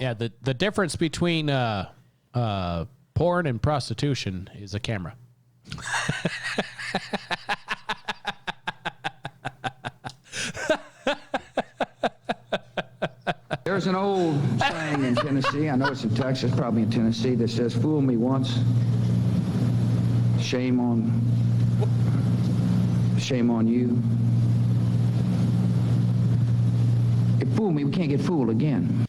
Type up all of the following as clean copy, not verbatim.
Yeah, the difference between porn and prostitution is a camera. There's an old saying in Tennessee, I know it's in Texas, probably in Tennessee, that says, fool me once, shame on you. If fool me, we can't get fooled again.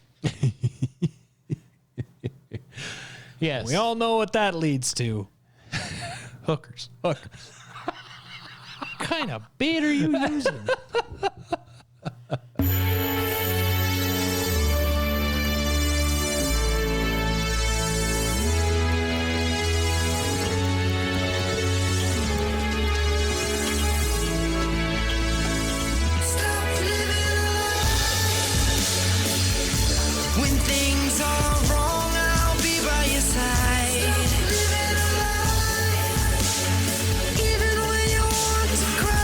Yes. We all know what that leads to. Hookers. What kind of bait are you using? When things are wrong, I'll be by your side. Even when you want to cry.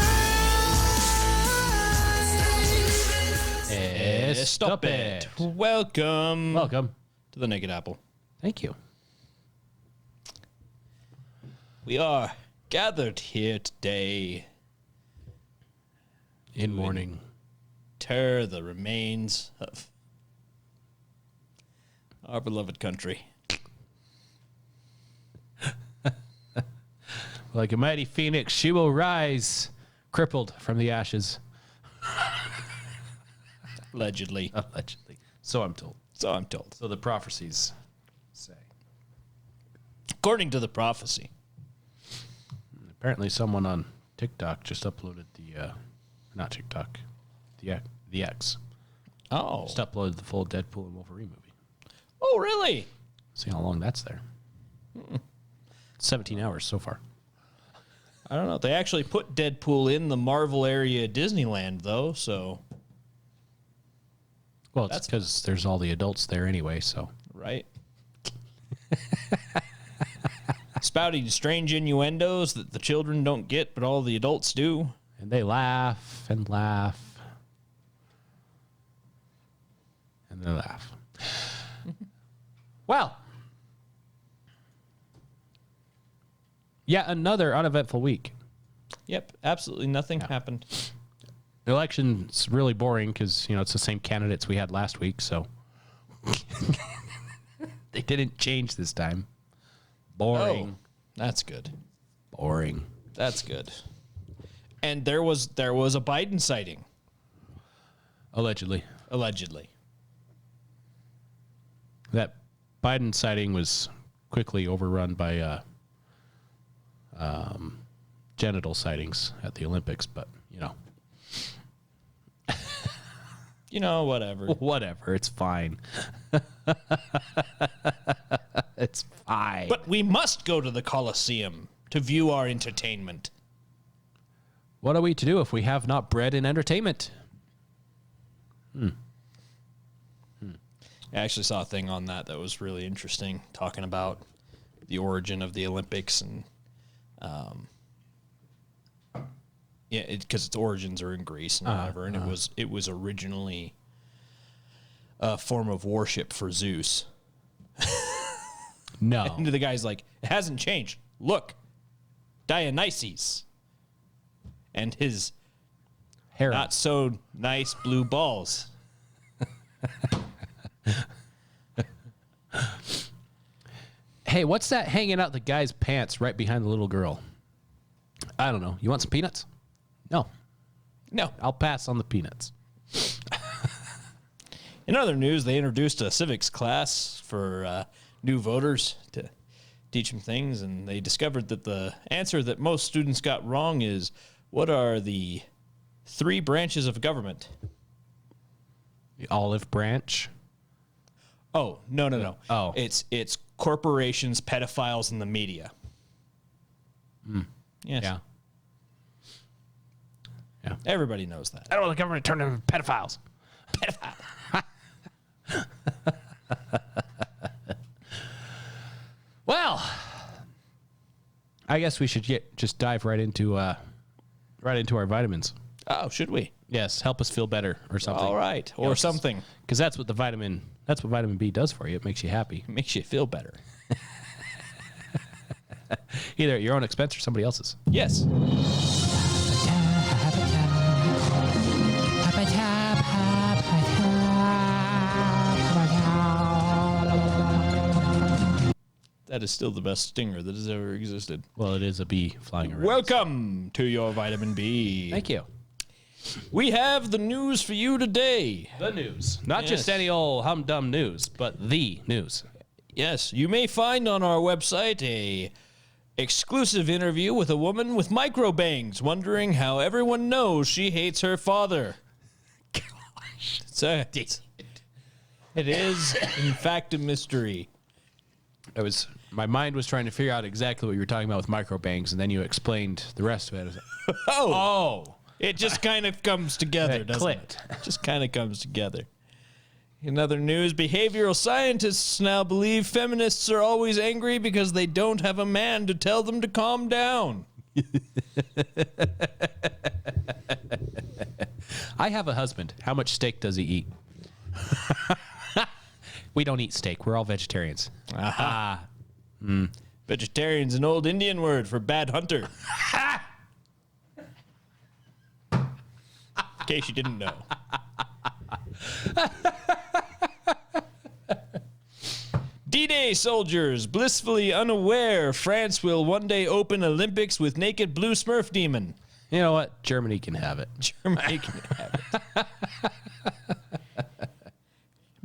Stop it. Welcome. Welcome. To the Naked Apple. Thank you. We are gathered here today In mourning. inter the remains of our beloved country. Like a mighty phoenix, she will rise, crippled from the ashes. Allegedly. Allegedly. So I'm told. So I'm told. So the prophecies say. According to the prophecy. Apparently someone on TikTok just uploaded the, not TikTok, the X. Oh. Just uploaded the full Deadpool and Wolverine movie. Oh, really? See how long that's there. 17 hours so far. I don't know. They actually put Deadpool in the Marvel area at Disneyland, though, so. Well, it's because there's all the adults there anyway, so. Right. Spouting strange innuendos that the children don't get, but all the adults do. And they laugh and laugh. And they laugh. Well. Yeah, another uneventful week. Yep, absolutely nothing happened. The election's really boring because, it's the same candidates we had last week, so. They didn't change this time. Boring. Oh, that's good. Boring. That's good. And there was a Biden sighting. Allegedly. Allegedly. That Biden sighting was quickly overrun by genital sightings at the Olympics, but, Whatever. Whatever. It's fine. It's fine. But we must go to the Coliseum to view our entertainment. What are we to do if we have not bread and entertainment? I actually saw a thing on that was really interesting, talking about the origin of the Olympics and, because its origins are in Greece and whatever, and it was originally a form of worship for Zeus. No. And the guy's like, it hasn't changed. Look, Dionysus and his Hair. not so nice blue balls. Hey, what's that hanging out the guy's pants right behind the little girl? I don't know. You want some peanuts? No. No. I'll pass on the peanuts. In other news, they introduced a civics class for new voters to teach them things, and they discovered that the answer that most students got wrong is, what are the 3 branches of government? The olive branch. Oh, no. Oh. It's corporations, pedophiles, and the media. Yes. Yeah. Yeah. Everybody knows that. I don't want the government to turn into pedophiles. Pedophile. Well, I guess we should just dive right into our vitamins. Oh, should we? Yes, help us feel better or something. All right. Or something. Because that's what the vitamin That's what vitamin B does for you. It makes you happy. It makes you feel better. Either at your own expense or somebody else's. Yes. That is still the best stinger that has ever existed. Well, it is a bee flying around. Welcome to your vitamin B. Thank you. We have the news for you today. The news. Not just Yes. any old hum-dum news, but the news. Yes, you may find on our website a exclusive interview with a woman with microbangs wondering how everyone knows she hates her father. Gosh. It is, in fact, a mystery. My mind was trying to figure out exactly what you were talking about with microbangs, and then you explained the rest of it. I was like, oh. It just kind of comes together, It doesn't clicked. it? It just kind of comes together. In other news, behavioral scientists now believe feminists are always angry because they don't have a man to tell them to calm down. I have a husband. How much steak does he eat? We don't eat steak. We're all vegetarians. Aha. Vegetarian's an old Indian word for bad hunter. In case you didn't know. D-Day soldiers, blissfully unaware France will one day open Olympics with naked blue Smurf demon. You know what? Germany can have it. Germany can have it.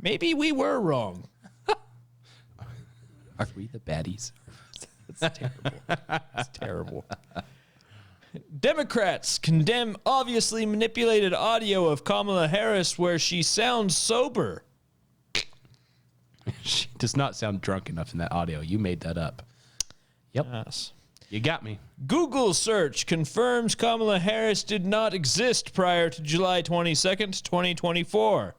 Maybe we were wrong. Are we the baddies? It's terrible. It's terrible. Democrats condemn obviously manipulated audio of Kamala Harris where she sounds sober. She does not sound drunk enough in that audio. You made that up. Yep. Yes. You got me. Google search confirms Kamala Harris did not exist prior to July 22nd, 2024.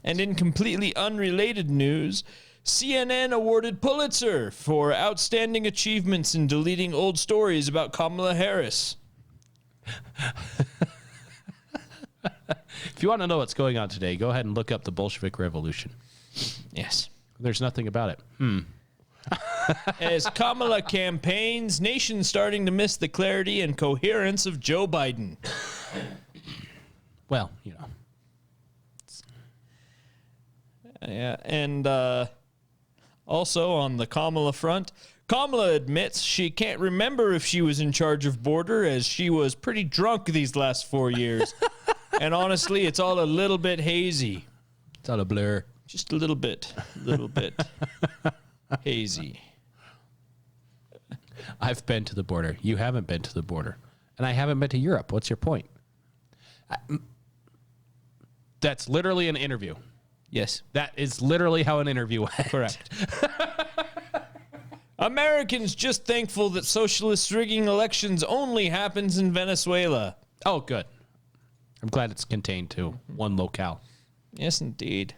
And in completely unrelated news, CNN awarded Pulitzer for outstanding achievements in deleting old stories about Kamala Harris. If you want to know what's going on today, go ahead and look up the Bolshevik Revolution. Yes. There's nothing about it. As Kamala campaigns, nations starting to miss the clarity and coherence of Joe Biden. Well, you know. Yeah, and also on the Kamala front, Kamala admits she can't remember if she was in charge of border as she was pretty drunk these last 4 years. And honestly, it's all a little bit hazy. It's all a blur. Just a little bit hazy. I've been to the border. You haven't been to the border. And I haven't been to Europe. What's your point? That's literally an interview. Yes, That is literally how an interview went. correct. Americans just thankful that socialists rigging elections only happens in Venezuela. Oh, good. I'm glad it's contained to one locale. Yes, indeed.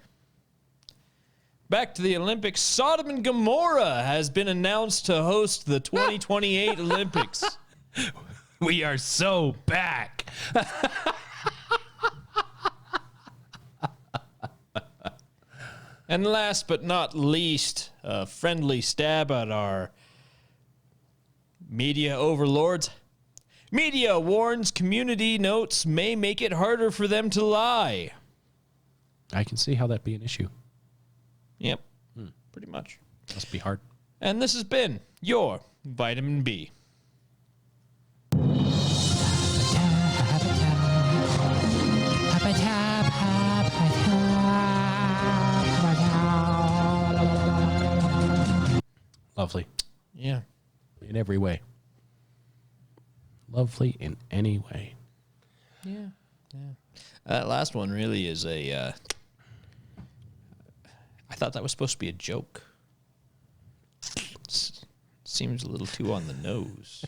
Back to the Olympics. Sodom and Gomorrah has been announced to host the 2028 Olympics. We are so back. And last but not least, a friendly stab at our media overlords. Media warns community notes may make it harder for them to lie. I can see how that'd be an issue. Yep, pretty much. Must be hard. And this has been your Vitamin B. Lovely. Yeah. In every way. Lovely in any way. Yeah. That last one really is a. I thought that was supposed to be a joke. Seems a little too on the nose.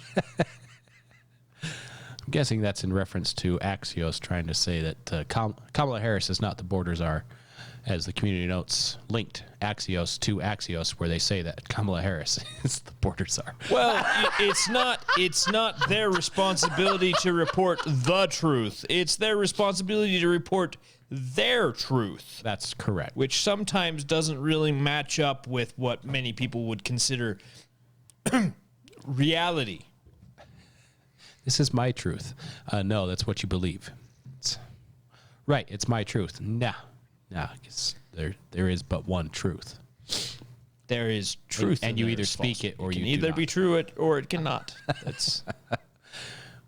I'm guessing that's in reference to Axios trying to say that Kamala Harris is not the borders are, as the community notes linked Axios to Axios, where they say that Kamala Harris is the borders are. Well, it's not their responsibility to report the truth. It's their responsibility to report their truth. That's correct. Which sometimes doesn't really match up with what many people would consider reality. This is my truth. No, that's what you believe. Right, it's my truth. Nah, 'cause there is but one truth. There is truth, and you there either is speak false. it or It you can do either not. be true or it cannot. That's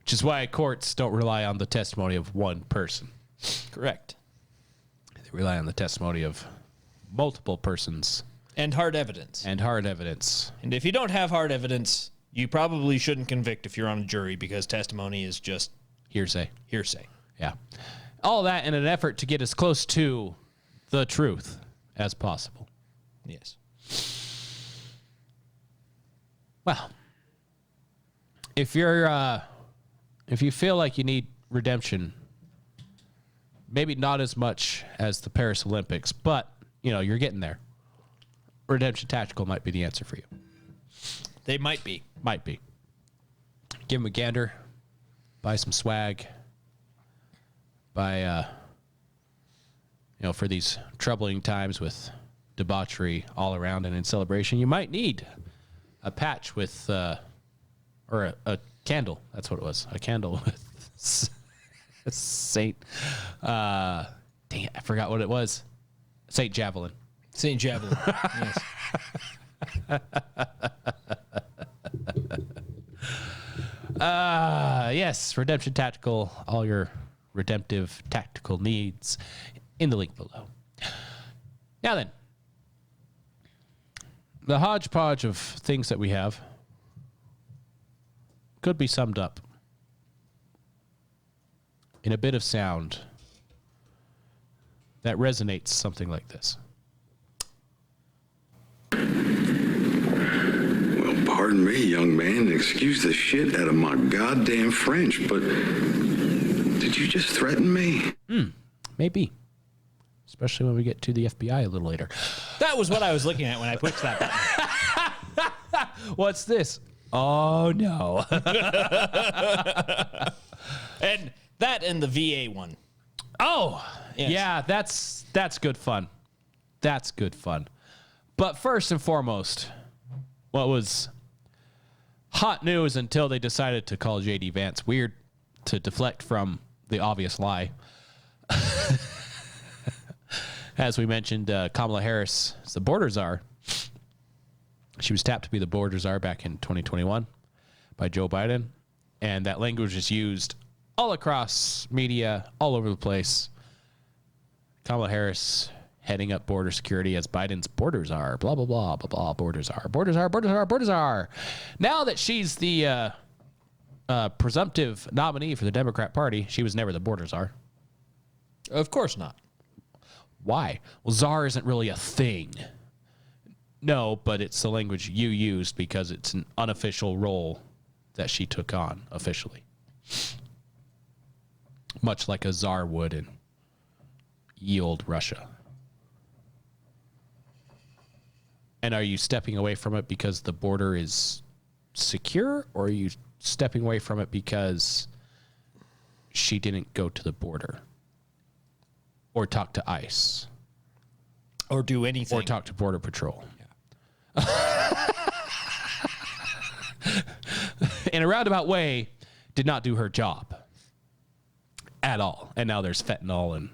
Which is why courts don't rely on the testimony of one person. correct. They rely on the testimony of multiple persons And hard evidence. and hard evidence. And if you don't have hard evidence, you probably shouldn't convict if you're on a jury because testimony is just Hearsay. hearsay. Yeah. All that in an effort to get as close to the truth as possible. Yes. Well, if you feel like you need redemption, maybe not as much as the Paris Olympics, but you're getting there. Redemption Tactical might be the answer for you. They might be. Might be. Give them a gander. Buy some swag. Buy, for these troubling times with debauchery all around and in celebration, you might need a patch with, or a candle. That's what it was. A candle with Saint, dang it, I forgot what it was. Saint Javelin. St. Javelin. Yes. Yes, Redemption Tactical, all your redemptive tactical needs in the link below. Now then, the hodgepodge of things that we have could be summed up in a bit of sound that resonates something like this. Well, pardon me, young man, and excuse the shit out of my goddamn French, but did you just threaten me? Maybe. Especially when we get to the FBI a little later. That was what I was looking at when I pushed that button. What's this? Oh, no. And that and the VA one. Oh, Yes. yeah, that's good fun. That's good fun. But first and foremost, what was hot news until they decided to call J.D. Vance weird to deflect from the obvious lie. As we mentioned, Kamala Harris is the border czar. She was tapped to be the border czar back in 2021 by Joe Biden. And that language is used all across media, all over the place. Kamala Harris heading up border security as Biden's border czar, blah, blah, blah, blah, blah, border czar, border czar, border czar, border czar. Now that she's the presumptive nominee for the Democrat Party, she was never the border czar. Of course not. Why? Well, czar isn't really a thing. No, but it's the language you used because it's an unofficial role that she took on officially. Much like a czar would in ye olde Russia. And are you stepping away from it because the border is secure, or are you stepping away from it because she didn't go to the border or talk to ICE Or do anything. or talk to Border Patrol? In a roundabout way, did not do her job at all. And now there's fentanyl and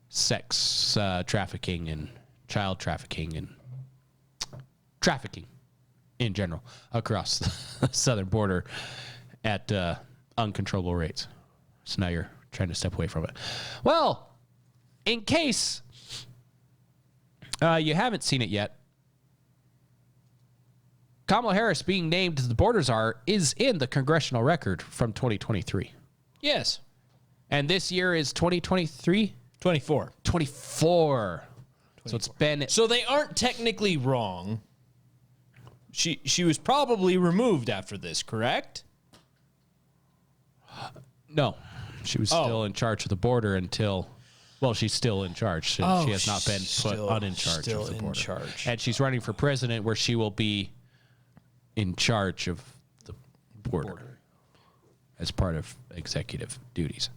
sex trafficking and child trafficking and trafficking in general across the southern border at uncontrollable rates. So now you're trying to step away from it. Well, in case you haven't seen it yet, Kamala Harris being named the border czar is in the congressional record from 2023. Yes. And this year is 2023? 24. 24. So it's been... So they aren't technically wrong. She was probably removed after this, correct? No. She was still in charge of the border until... Well, she's still in charge. She has not been put in charge of the border. And she's running for president where she will be in charge of the border as part of executive duties.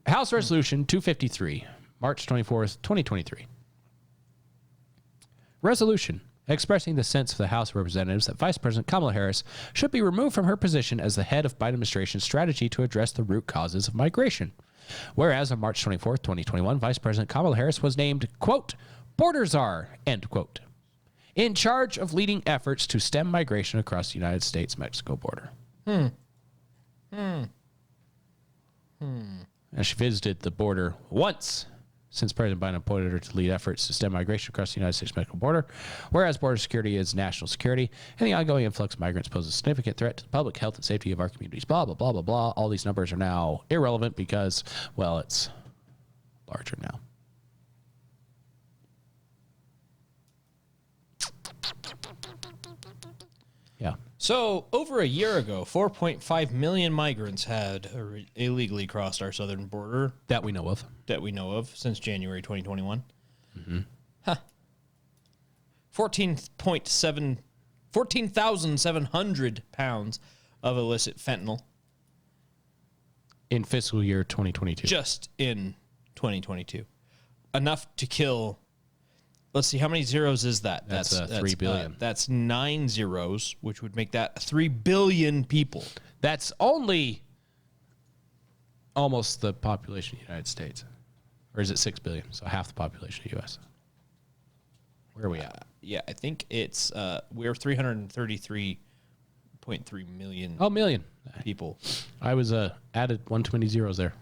House Resolution 253, March 24th, 2023. Resolution expressing the sense of the House of Representatives that Vice President Kamala Harris should be removed from her position as the head of Biden administration's strategy to address the root causes of migration. Whereas on March 24th, 2021, Vice President Kamala Harris was named, quote, border czar, end quote, in charge of leading efforts to stem migration across the United States-Mexico border. And she visited the border once since President Biden appointed her to lead efforts to stem migration across the United States-Mexico border, whereas border security is national security, and the ongoing influx of migrants poses a significant threat to the public health and safety of our communities, blah, blah, blah, blah, blah. All these numbers are now irrelevant because, well, it's larger now. Yeah. So, over a year ago, 4.5 million migrants had illegally crossed our southern border. That we know of. Since January 2021. Mm-hmm. 14,700 pounds of illicit fentanyl. In fiscal year 2022. Just in 2022. Enough to kill... Let's see, how many zeros is that? That's 3 billion. That's 9 zeros, which would make that 3 billion people. That's only almost the population of the United States. Or is it 6 billion? So half the population of the U.S. Where are we at? Yeah, I think it's, we're 333.3 million. Oh, million people. I was added one too many zeros there.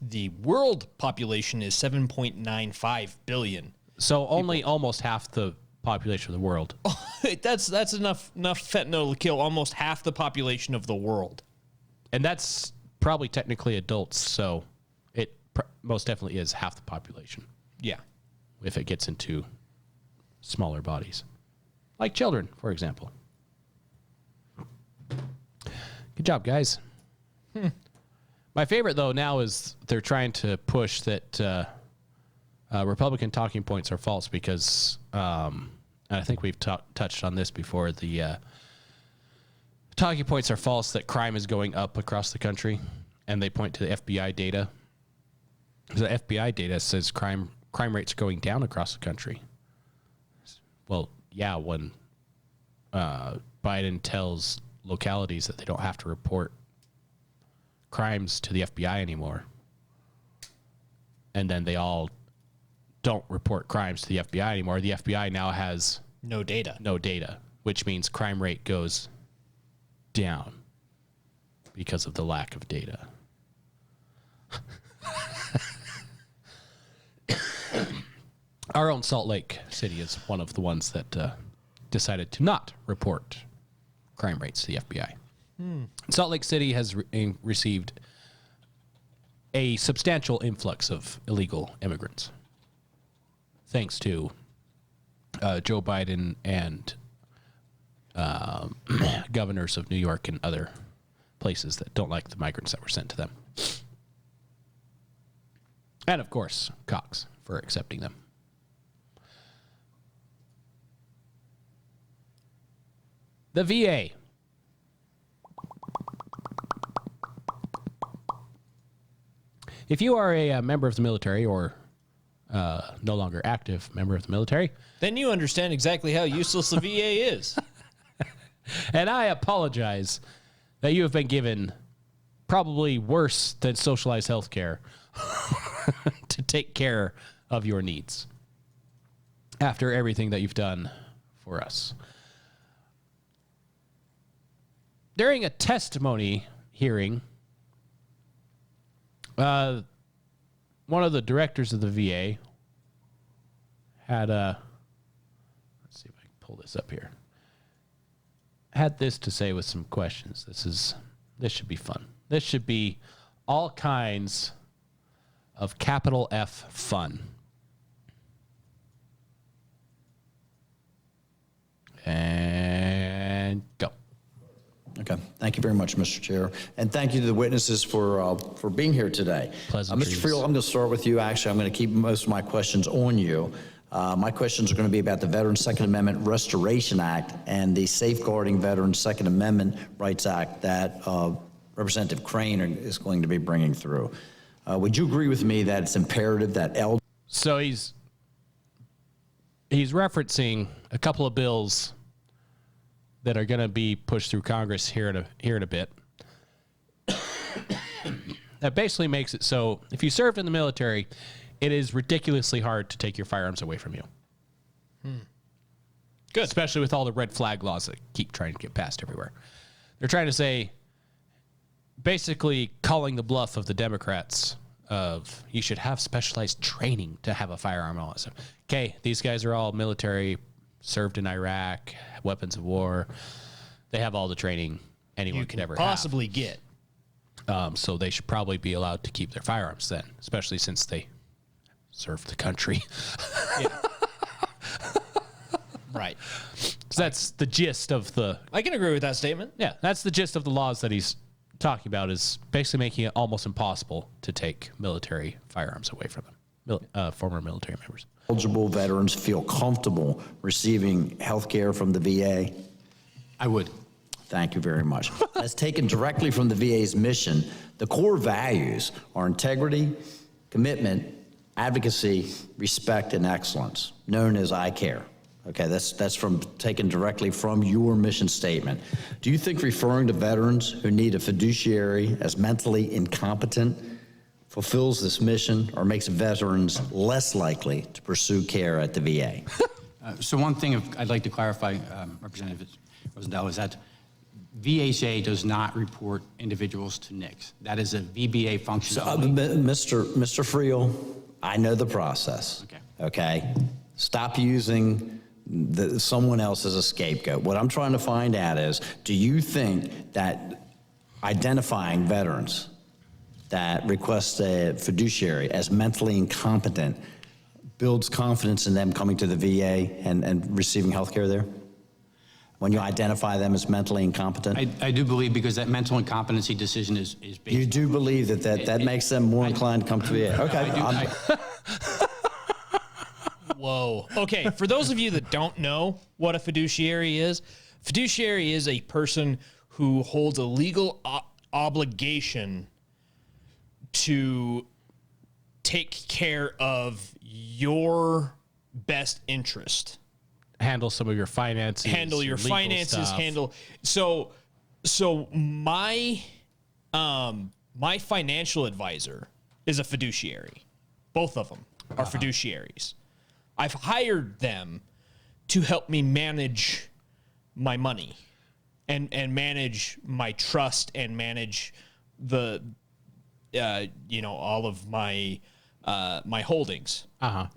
The world population is 7.95 billion. So only almost half the population of the world. That's enough fentanyl to kill almost half the population of the world. And that's probably technically adults, so it most definitely is half the population. Yeah. If it gets into smaller bodies. Like children, for example. Good job, guys. My favorite, though, now is they're trying to push that Republican talking points are false because, and I think we've touched on this before, the talking points are false that crime is going up across the country, and they point to the FBI data. The FBI data says crime rates are going down across the country. Well, yeah, when Biden tells localities that they don't have to report crimes to the FBI anymore, and then they all don't report crimes to the FBI anymore. The FBI now has no data, which means crime rate goes down because of the lack of data. Our own Salt Lake City is one of the ones that decided to not report crime rates to the FBI. Salt Lake City has received a substantial influx of illegal immigrants, thanks to Joe Biden and governors of New York and other places that don't like the migrants that were sent to them. And, of course, Cox for accepting them. The VA. If you are a member of the military or no longer active member of the military, then you understand exactly how useless the VA is. And I apologize that you have been given probably worse than socialized health care to take care of your needs after everything that you've done for us. During a testimony hearing, one of the directors of the VA had let's see if I can pull this up here. Had this to say with some questions. This should be fun. This should be all kinds of capital F fun. And go. Okay. Thank you very much, Mr. Chair. And thank you to the witnesses for being here today. Mr. Friel, I'm going to start with you. Actually, I'm going to keep most of my questions on you. My questions are going to be about the Veterans Second Amendment Restoration Act and the Safeguarding Veterans Second Amendment Rights Act that Representative Crane is going to be bringing through. Would you agree with me that it's imperative that So he's referencing a couple of bills that are going to be pushed through Congress here in a bit. That basically makes it so if you served in the military, it is ridiculously hard to take your firearms away from you. Good. Especially with all the red flag laws that keep trying to get passed everywhere. They're trying to say, basically calling the bluff of the Democrats of you should have specialized training to have a firearm and all that stuff. Okay, these guys are all military, served in Iraq, weapons of war. They have all the training anyone could ever possibly get. So they should probably be allowed to keep their firearms then, especially since they served the country. Right. So that's the gist of the... I can agree with that statement. Yeah, that's the gist of the laws that he's talking about, is basically making it almost impossible to take military firearms away from them, former military members. Eligible veterans feel comfortable receiving health care from the VA? I would. Thank you very much. As taken directly from the VA's mission, the core values are integrity, commitment, advocacy, respect, and excellence, known as I CARE. Okay, that's taken directly from your mission statement. Do you think referring to veterans who need a fiduciary as mentally incompetent fulfills this mission or makes veterans less likely to pursue care at the VA? So one thing I'd like to clarify, Representative Rosendale, is that VHA does not report individuals to NICS. That is a VBA function. So, Mr. Friel, I know the process. Okay? Stop using someone else as a scapegoat. What I'm trying to find out is, do you think that identifying veterans that request a fiduciary as mentally incompetent builds confidence in them coming to the VA and receiving health care there? When you identify them as mentally incompetent? I do believe, because that mental incompetency decision is based. You do believe that makes them more inclined to come to the VA? Okay. Whoa. Okay, for those of you that don't know what a fiduciary is a person who holds a legal obligation to take care of your best interest. Handle some of your finances. Handle your finances. Stuff. So my financial advisor is a fiduciary. Both of them are fiduciaries. I've hired them to help me manage my money and manage my trust and manage the all of my my holdings.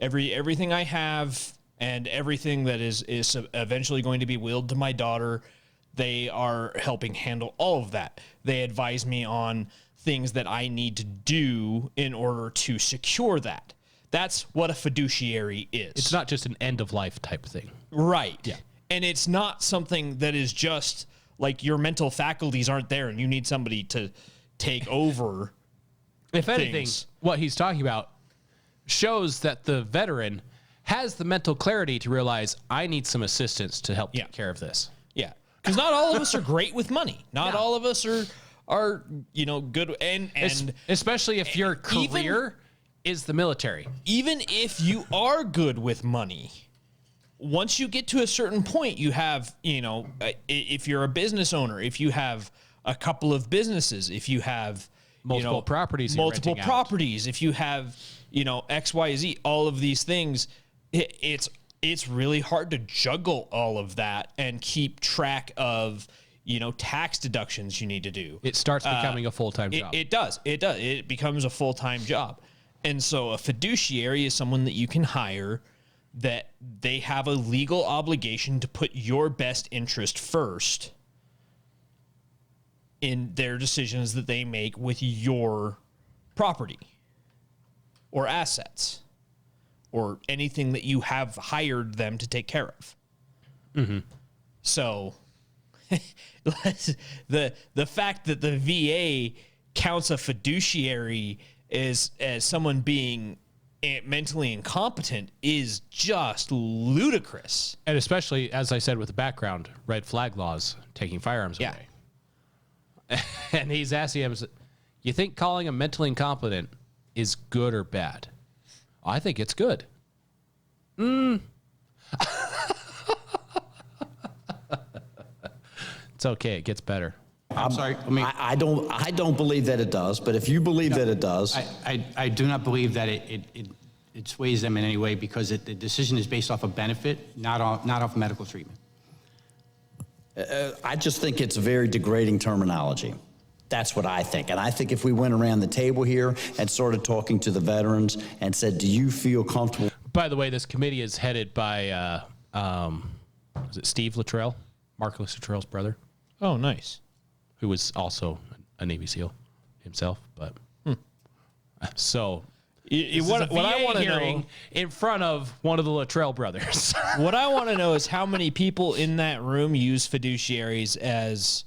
Everything I have and everything that is eventually going to be willed to my daughter, they are helping handle all of that. They advise me on things that I need to do in order to secure that. That's what a fiduciary is. It's not just an end-of-life type thing. Right. Yeah. And it's not something that is just like your mental faculties aren't there and you need somebody to take over. If anything, what he's talking about shows that the veteran has the mental clarity to realize, I need some assistance to help take care of this. Yeah. Because not all of us are great with money. Not all of us are good. And especially if your career is the military. Even if you are good with money, once you get to a certain point, you have, if you're a business owner, if you have a couple of businesses, if you have multiple properties, if you have, X, Y, Z, all of these things, it's really hard to juggle all of that and keep track of, tax deductions you need to do. It starts becoming a full-time job. It does. It becomes a full-time job. And so a fiduciary is someone that you can hire that they have a legal obligation to put your best interest first in their decisions that they make with your property or assets or anything that you have hired them to take care of. Mm-hmm. So the fact that the VA counts a fiduciary as someone being mentally incompetent is just ludicrous. And especially, as I said, with the background, red flag laws, taking firearms away. And he's asking him, you think calling him mentally incompetent is good or bad? I think it's good. It's okay. It gets better. I'm sorry. I don't believe that it does, but if you believe that it does. I do not believe that it sways them in any way because the decision is based off of benefit, not off medical treatment. I just think it's very degrading terminology. That's what I think. And I think if we went around the table here and started talking to the veterans and said, do you feel comfortable? By the way, this committee is headed by, is it Steve Luttrell? Mark Luttrell's brother, Oh, nice. who was also a Navy SEAL himself. But so What I want to know, in front of one of the Luttrell brothers. what I want to know is how many people in that room use fiduciaries as.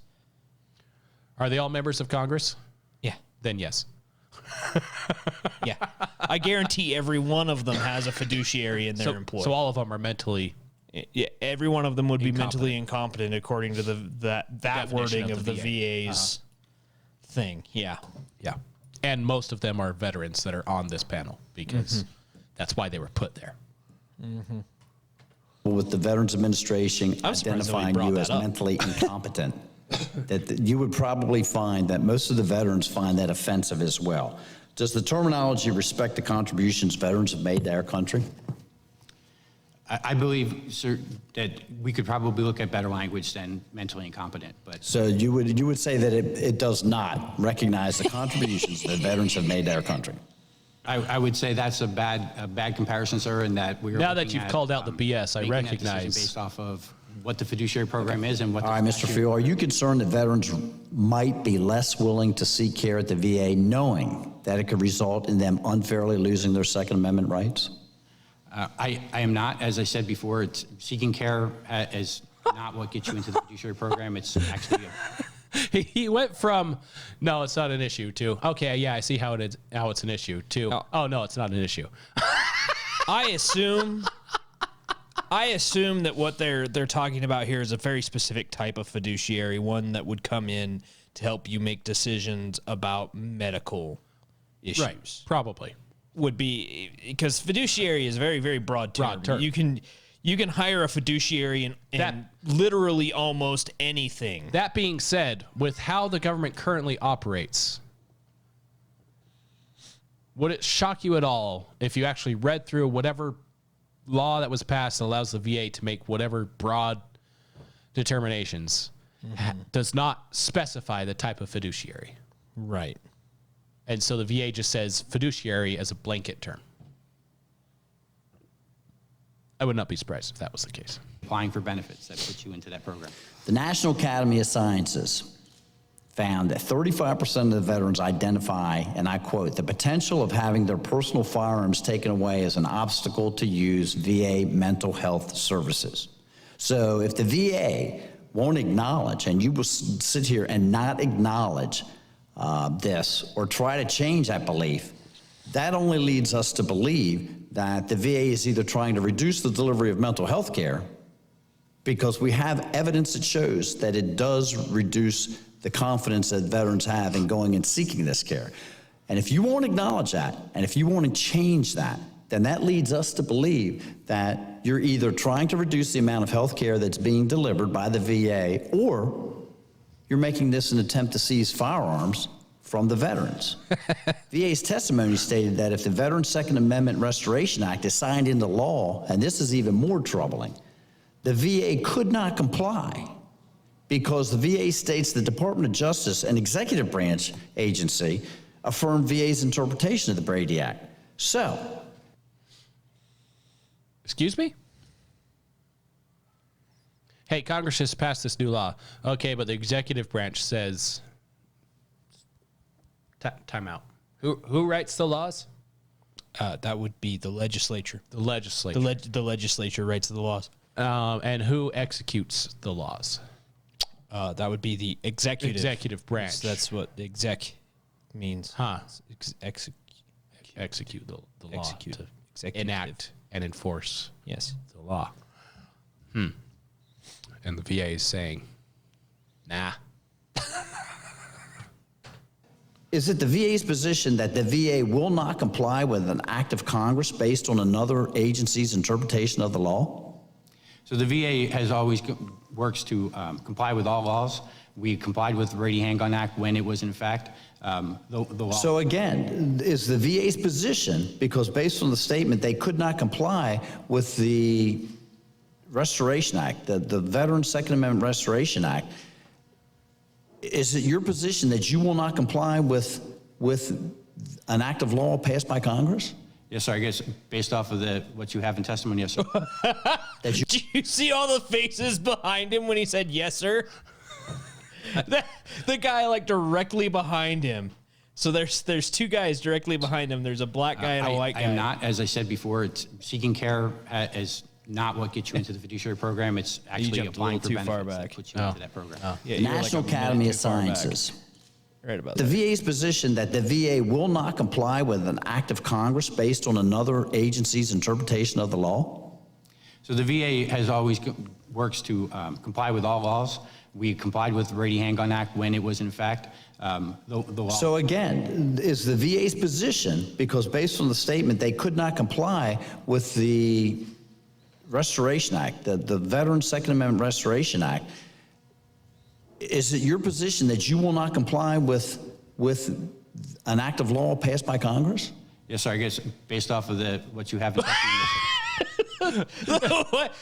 Are they all members of Congress? Yeah. Then yes. Yeah. I guarantee every one of them has a fiduciary in their employ. So all of them are mentally. Yeah, every one of them would be Incompetent. mentally incompetent according to that definition wording of of the the VA's thing. Yeah. Yeah. And most of them are veterans that are on this panel because that's why they were put there. With the Veterans Administration I'm surprised nobody identifying brought you that as up. mentally incompetent, that you would probably find that most of the veterans find that offensive as well. Does the terminology respect the contributions veterans have made to our country? I believe, sir, that we could probably look at better language than mentally incompetent, but So you would say that it does not recognize the contributions that veterans have made to our country? I would say that's a bad comparison, sir, and that we're Now that looking you've at, called out the BS, I making that decision recognize. based off of what the fiduciary program is and what. All right, Mr. Field, are you concerned that veterans might be less willing to seek care at the VA knowing that it could result in them unfairly losing their Second Amendment rights? I am not. As I said before, it's seeking care is not what gets you into the fiduciary program. It's actually He went from, no, it's not an issue, to, okay, yeah, I see how it's an issue, to, oh, no, it's not an issue. I assume that what they're talking about here is a very specific type of fiduciary, one that would come in to help you make decisions about medical issues. Right, probably. Would be because fiduciary is a very, very broad term. You can hire a fiduciary in That- literally almost anything. That being said, with how the government currently operates, would it shock you at all if you actually read through whatever law that was passed that allows the VA to make whatever broad determinations does not specify the type of fiduciary? Right. And so the VA just says fiduciary as a blanket term. I would not be surprised if that was the case. applying for benefits that put you into that program. The National Academy of Sciences found that 35% of the veterans identify, and I quote, the potential of having their personal firearms taken away as an obstacle to use VA mental health services. So if the VA won't acknowledge, and you will sit here and not acknowledge this or try to change that belief, that only leads us to believe that the VA is either trying to reduce the delivery of mental health care, because we have evidence that shows that it does reduce the confidence that veterans have in going and seeking this care. And if you won't acknowledge that, and if you want to change that, then that leads us to believe that you're either trying to reduce the amount of health care that's being delivered by the VA, or you're making this an attempt to seize firearms from the veterans. VA's testimony stated that if the Veterans Second Amendment Restoration Act is signed into law, and this is even more troubling, the VA could not comply because the VA states the Department of Justice, an executive branch agency, affirmed VA's interpretation of the Brady Act. So, excuse me? Hey, Congress has passed this new law. Okay, but the executive branch says, time out. Who writes the laws? That would be the legislature. The legislature. The legislature writes the laws. And who executes the laws? That would be the Executive branch. That's what the exec means. Huh. Execute the law. Execute. To Executive. enact and enforce Yes. the law. And the VA is saying, nah. Is it the VA's position that the VA will not comply with an act of Congress based on another agency's interpretation of the law? So the VA has always works to comply with all laws. We complied with the Brady Handgun Act when it was in fact the law. So again, is the VA's position, because based on the statement they could not comply with the Restoration Act, the Veterans Second Amendment Restoration Act, is it your position that you will not comply with an act of law passed by Congress? Yes, sir. I guess based off of what you have in testimony, yes, sir. Do you see all the faces behind him when he said yes, sir? the guy like directly behind him. So there's two guys directly behind him. There's a black guy and a white guy. I'm not, as I said before, it's seeking care is not what gets you into the fiduciary program. It's actually applying for benefits that puts you into that program. Yeah, National Academy of Sciences. Right about The that. VA's position that the VA will not comply with an act of Congress based on another agency's interpretation of the law? So the VA has always works to comply with all laws. We complied with the Brady Handgun Act when it was in fact the law. So again, is the VA's position, because based on the statement they could not comply with the Restoration Act, the Veterans Second Amendment Restoration Act, is it your position that you will not comply with an act of law passed by Congress? Yes, sir. I guess based off of what you have in testimony.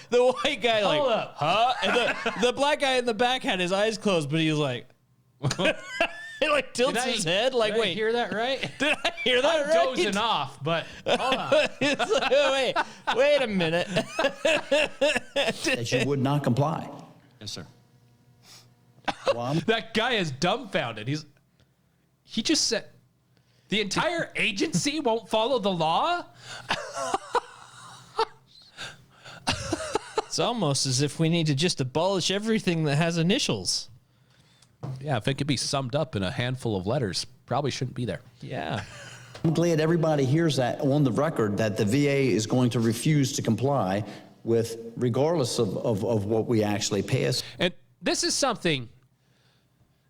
The white guy like, Hold up. huh? And the black guy in the back had his eyes closed, but he was like, he like tilts his head like, did I wait, hear that right? did I hear that I'm right? dozing off, but hold on. It's like, wait a minute. That you would not comply? Yes, sir. Well, That guy is dumbfounded. He just said the entire agency won't follow the law? It's almost as if we need to just abolish everything that has initials. Yeah, if it could be summed up in a handful of letters, probably shouldn't be there. Yeah. I'm glad everybody hears that on the record, that the VA is going to refuse to comply with, regardless of what we actually pass. And this is something,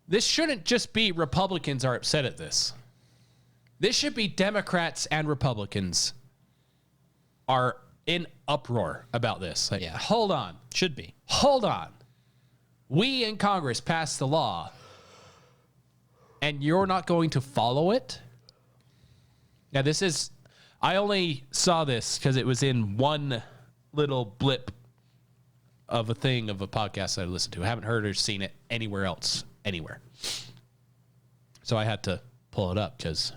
this shouldn't just be Republicans are upset at this. This should be Democrats and Republicans are in uproar about this. Like, Yeah. hold on. Should be. Hold on. We in Congress passed the law, and you're not going to follow it? Now, this is, I only saw this because it was in one little blip of a thing of a podcast that I listened to. I haven't heard or seen it anywhere else, anywhere. So I had to pull it up because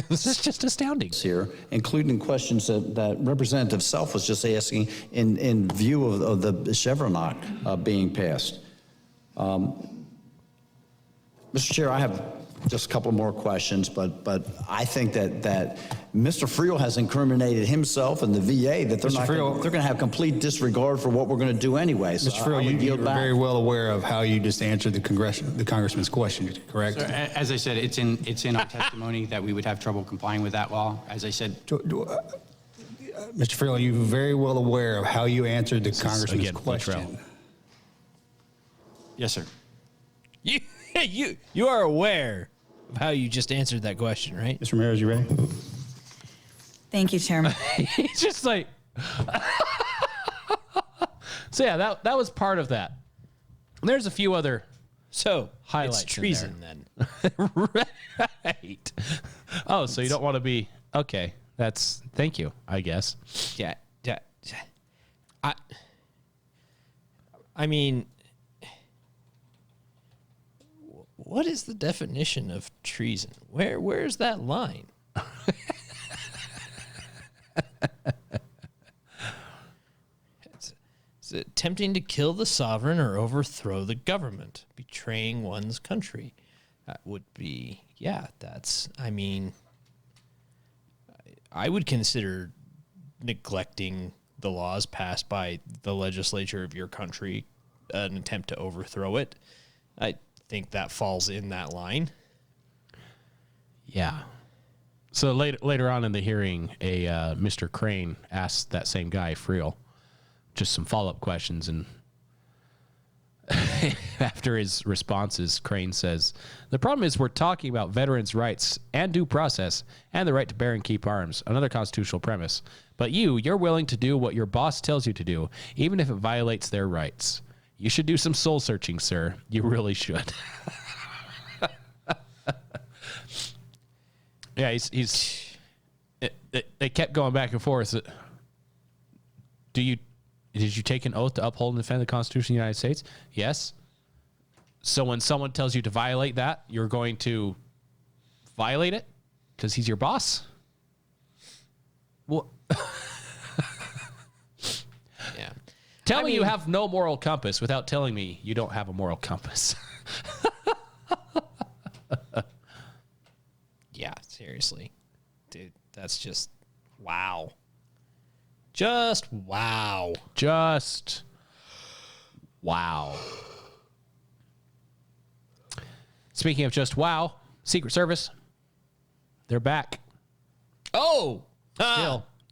this is just astounding. Here, including questions that Representative Self was just asking in view of the Chevron Act being passed. Mr. Chair, I have just a couple more questions, but I think that Mr. Friel has incriminated himself and the VA that they're going to have complete disregard for what we're going to do anyway. So Mr. Friel, you're very well aware of how you just answered the congressman's question, correct? Sir, as I said, it's in our testimony that we would have trouble complying with that law. As I said, Mr. Friel, you're very well aware of how you answered the congressman's again, question. Latrell. yes, sir. You are aware of how you just answered that question, right? Mr. Ramirez, you ready? Thank you, Chairman. He's just like, so yeah, that was part of that. And there's a few other So highlights. it's treason then. Right. Oh, so you don't want to be okay? That's thank you, I guess. Yeah. I mean, what is the definition of treason? Where's that line? Is it attempting to kill the sovereign or overthrow the government, betraying one's country? That would be, I mean, I would consider neglecting the laws passed by the legislature of your country an attempt to overthrow it. I think that falls in that line. Yeah. So later on in the hearing, Mr. Crane asked that same guy, Friel, just some follow-up questions, and After his responses, Crane says, the problem is we're talking about veterans' rights and due process and the right to bear and keep arms, another constitutional premise. But you're willing to do what your boss tells you to do, even if it violates their rights. You should do some soul searching, sir. You really should. Yeah, they kept going back and forth. Did you take an oath to uphold and defend the Constitution of the United States? Yes. So when someone tells you to violate that, you're going to violate it because he's your boss? Well, yeah. Tell me you have no moral compass without telling me you don't have a moral compass. Yeah, seriously. Dude, that's just wow. Just wow. Just wow. Speaking of just wow, Secret Service, they're back. Oh,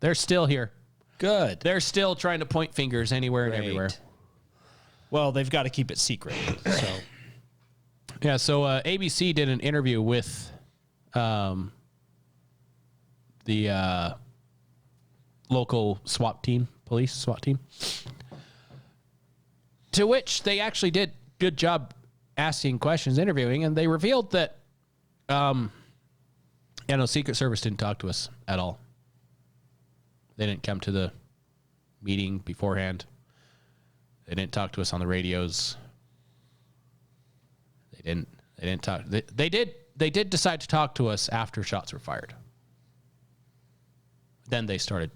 They're still here. Good. They're still trying to point fingers anywhere and everywhere. Well, they've got to keep it secret. So, yeah. So ABC did an interview with the local police SWAT team, to which they actually did good job asking questions, interviewing, and they revealed that, Secret Service didn't talk to us at all. They didn't come to the meeting beforehand. They didn't talk to us on the radios. They didn't talk. They did decide to talk to us after shots were fired. Then they started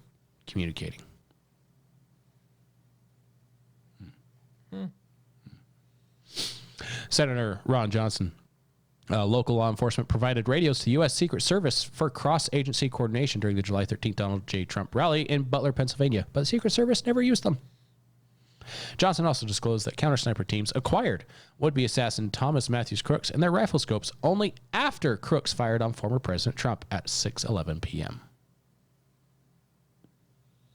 communicating. Senator Ron Johnson, local law enforcement provided radios to U.S. Secret Service for cross-agency coordination during the July 13th Donald J. Trump rally in Butler, Pennsylvania, but the Secret Service never used them. Johnson also disclosed that counter-sniper teams acquired would-be assassin Thomas Matthews Crooks and their rifle scopes only after Crooks fired on former President Trump at 6:11 p.m.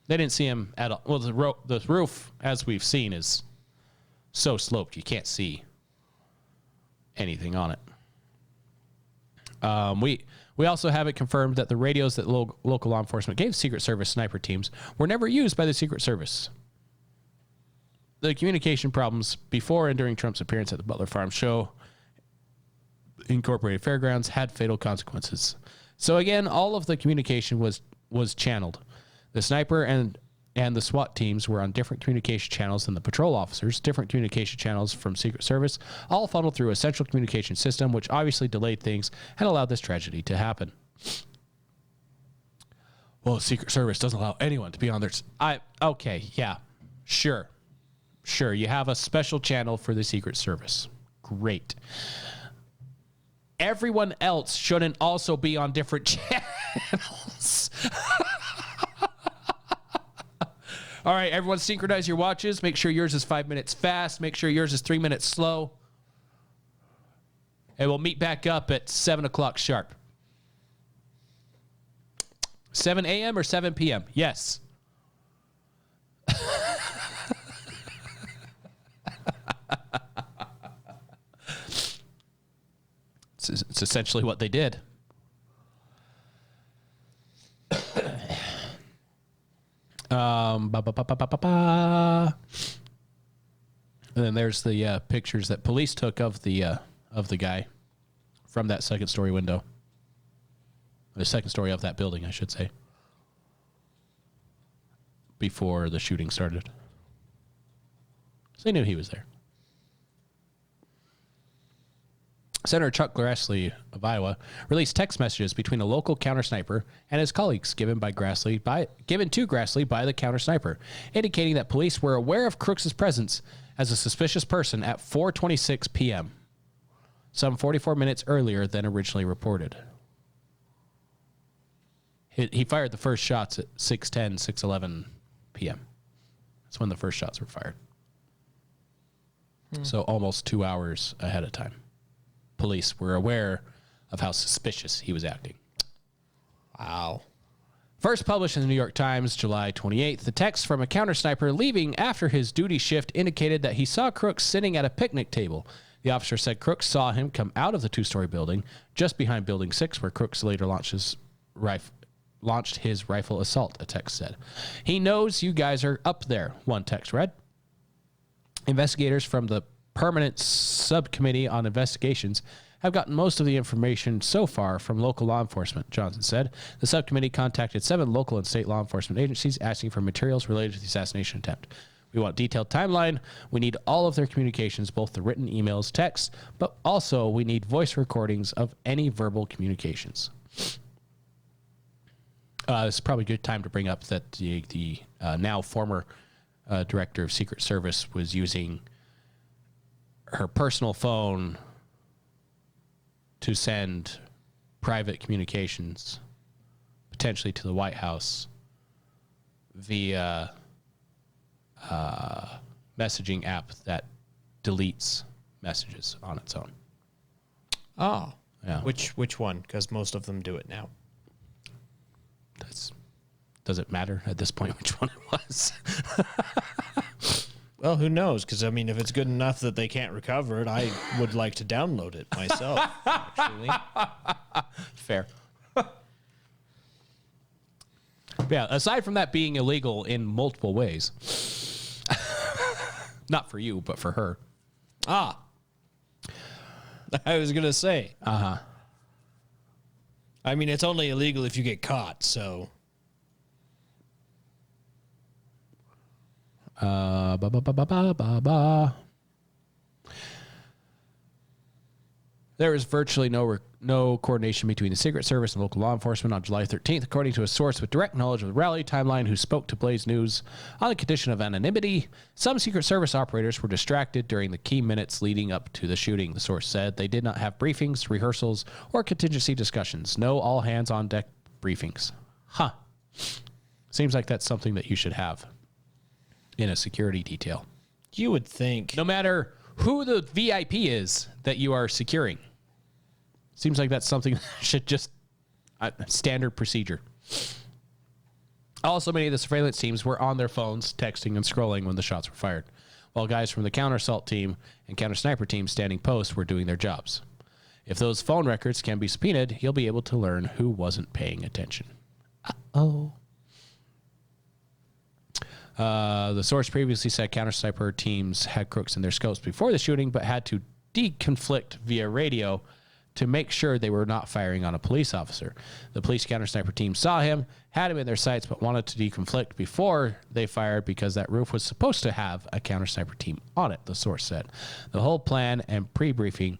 They didn't see him at all. Well, the roof, as we've seen, is so sloped you can't see anything on it. We also have it confirmed that the radios that local law enforcement gave Secret Service sniper teams were never used by the Secret Service. The communication problems before and during Trump's appearance at the Butler Farm Show Incorporated Fairgrounds had fatal consequences. So again, all of the communication was channeled. The sniper and the SWAT teams were on different communication channels than the patrol officers, different communication channels from Secret Service, all funneled through a central communication system, which obviously delayed things and allowed this tragedy to happen. Well, Secret Service doesn't allow anyone to be on their... Okay, yeah, sure. You have a special channel for the Secret Service. Great. Everyone else shouldn't also be on different channels. All right, everyone synchronize your watches. Make sure yours is 5 minutes fast. Make sure yours is 3 minutes slow. And we'll meet back up at 7 o'clock sharp. 7 a.m. or 7 p.m.? Yes. It's essentially what they did. And then there's the pictures that police took of the guy from that second story window. The second story of that building, I should say. Before the shooting started. So they knew he was there. Senator Chuck Grassley of Iowa released text messages between a local counter sniper and his colleagues given to Grassley by the counter sniper, indicating that police were aware of Crooks' presence as a suspicious person at 4:26 p.m., some 44 minutes earlier than originally reported. He fired the first shots at 6:10, 6:11 p.m. That's when the first shots were fired. So almost 2 hours ahead of time. Police were aware of how suspicious he was acting. Wow. First published in the New York Times, July 28th, the text from a counter sniper leaving after his duty shift indicated that he saw Crooks sitting at a picnic table. The officer said Crooks saw him come out of the two-story building just behind Building 6, where Crooks later launched his rifle assault, a text said. He knows you guys are up there, one text read. Investigators from the Permanent Subcommittee on Investigations have gotten most of the information so far from local law enforcement, Johnson said. The subcommittee contacted 7 local and state law enforcement agencies asking for materials related to the assassination attempt. We want detailed timeline. We need all of their communications, both the written emails, texts, but also we need voice recordings of any verbal communications. This is probably a good time to bring up that the now former director of Secret Service was using her personal phone to send private communications, potentially to the White House, via messaging app that deletes messages on its own. Oh, yeah. Which one? Because most of them do it now. Does it matter at this point which one it was? Well, who knows? Because, I mean, if it's good enough that they can't recover it, I would like to download it myself, actually. Fair. Yeah, aside from that being illegal in multiple ways. Not for you, but for her. Ah. I was going to say. Uh-huh. I mean, it's only illegal if you get caught, so... There is virtually no coordination between the Secret Service and local law enforcement on July 13th, according to a source with direct knowledge of the rally timeline who spoke to Blaze News on the condition of anonymity. Some Secret Service operators were distracted during the key minutes leading up to the shooting, the source said. They did not have briefings, rehearsals, or contingency discussions. No all-hands-on-deck briefings. Huh. Seems like that's something that you should have in a security detail. You would think. No matter who the VIP is that you are securing. Seems like that's something that should just standard procedure. Also, many of the surveillance teams were on their phones, texting and scrolling when the shots were fired, while guys from the counter assault team and counter sniper team standing post were doing their jobs. If those phone records can be subpoenaed, you'll be able to learn who wasn't paying attention. Uh-oh. The source previously said counter sniper teams had Crooks in their scopes before the shooting, but had to deconflict via radio to make sure they were not firing on a police officer. The police counter sniper team saw him, had him in their sights, but wanted to deconflict before they fired because that roof was supposed to have a counter sniper team on it, the source said. The whole plan and pre-briefing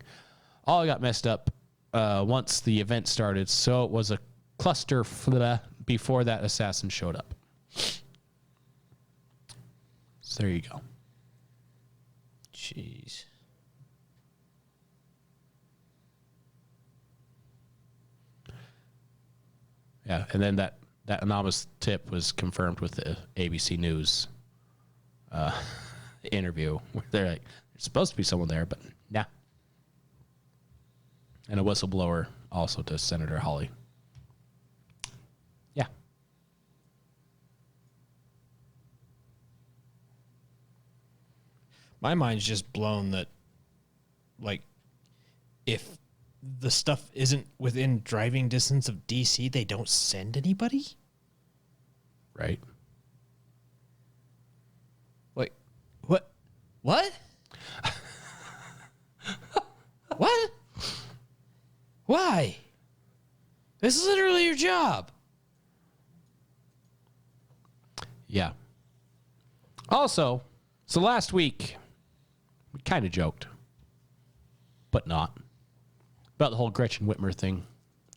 all got messed up once the event started, so it was a cluster before that assassin showed up. So there you go. Jeez. Yeah, and then that anonymous tip was confirmed with the ABC News interview where they're like, there's supposed to be someone there, but nah. And a whistleblower also to Senator Hawley. Yeah. My mind's just blown that, like, if the stuff isn't within driving distance of DC, they don't send anybody? Right. Like, what? What? What? Why? This is literally your job. Yeah. Also, so last week, we kind of joked, but not, about the whole Gretchen Whitmer thing.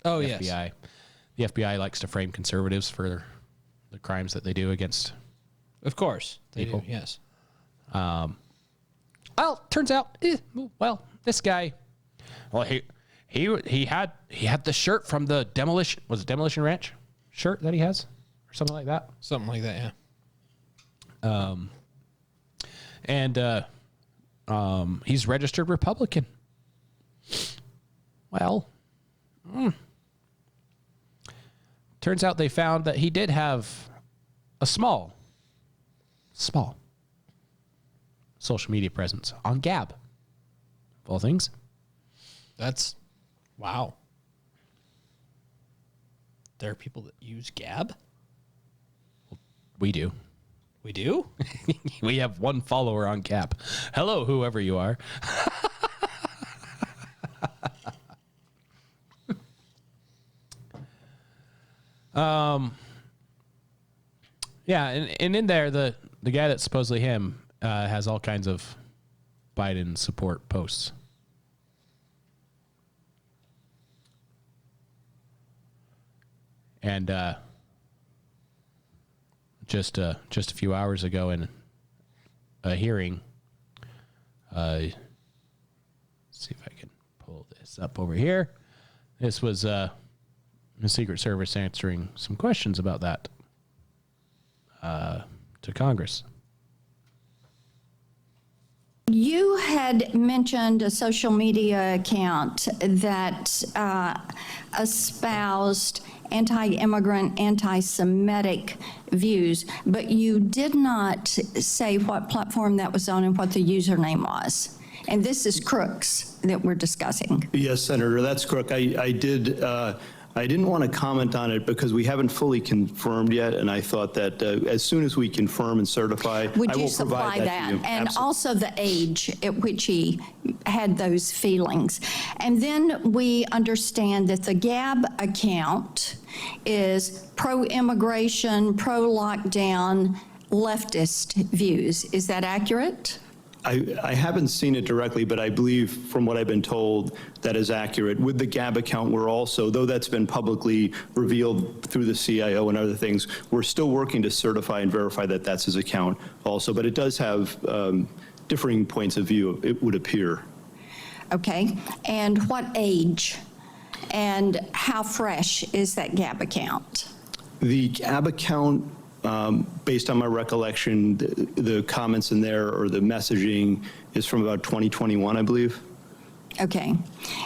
Oh, yes. FBI. The FBI likes to frame conservatives for the crimes that they do against. Of course. They people. do, yes. Well, turns out, this guy, well, he had the shirt from the Demolition Ranch shirt that he has, or something like that. Something like that, yeah. He's registered Republican. Well, turns turns out they found that he did have a small social media presence on Gab, of all things. That's wow. There are people that use Gab? We do. We do? We have one follower on Gab. Hello, whoever you are. Yeah, and in there, the guy that's supposedly him has all kinds of Biden support posts. And just a few hours ago in a hearing, see if I can pull this up over here. This was the Secret Service answering some questions about that to Congress. You had mentioned a social media account that espoused anti-immigrant, anti-Semitic views, but you did not say what platform that was on and what the username was. And this is Crooks that we're discussing. Yes, Senator, that's correct. I didn't want to comment on it because we haven't fully confirmed yet, and I thought that as soon as we confirm and certify, Would I you will supply provide that? to you. And Absolutely. also the age at which he had those feelings. And then we understand that the Gab account is pro-immigration, pro-lockdown, leftist views. Is that accurate? I haven't seen it directly, but I believe from what I've been told that is accurate. With the Gab account, we're also, though that's been publicly revealed through the CIO and other things, we're still working to certify and verify that that's his account also. But it does have differing points of view, it would appear. Okay. And what age and how fresh is that Gab account? The Gab account, based on my recollection, the comments in there or the messaging is from about 2021, I believe. Okay.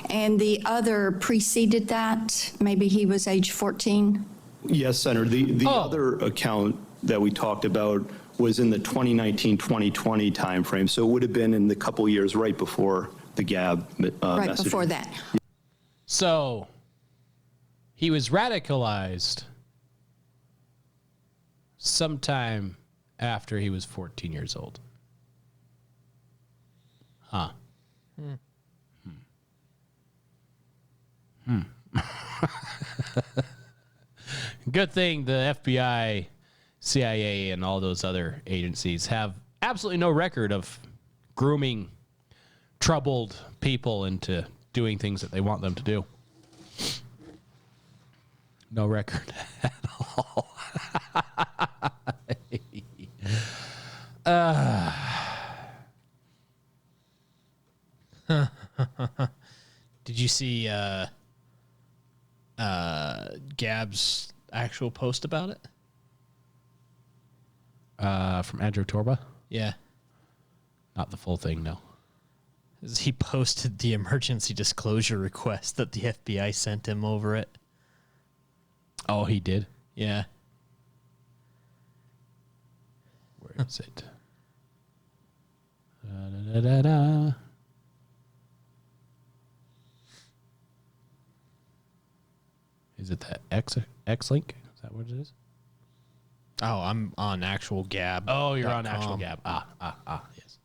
And the other preceded that? Maybe he was age 14? Yes, Senator. The other account that we talked about was in the 2019-2020 timeframe, so it would have been in the couple years right before the Gab Right messaging. before that. So he was radicalized sometime after he was 14 years old. Huh. Good thing the FBI, CIA, and all those other agencies have absolutely no record of grooming troubled people into doing things that they want them to do. No record at all. Did you see Gab's actual post about it? From Andrew Torba? Yeah. Not the full thing, no. He posted the emergency disclosure request that the FBI sent him over it. Oh, he did? Yeah. Where is it? Da-da-da-da-da. Is it that X link? Is that what it is? Oh, I'm on actual Gab. Oh, you're on actual Gab. Yes.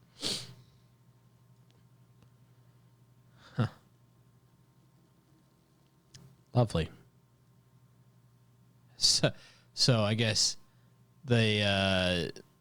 Huh. Lovely. So I guess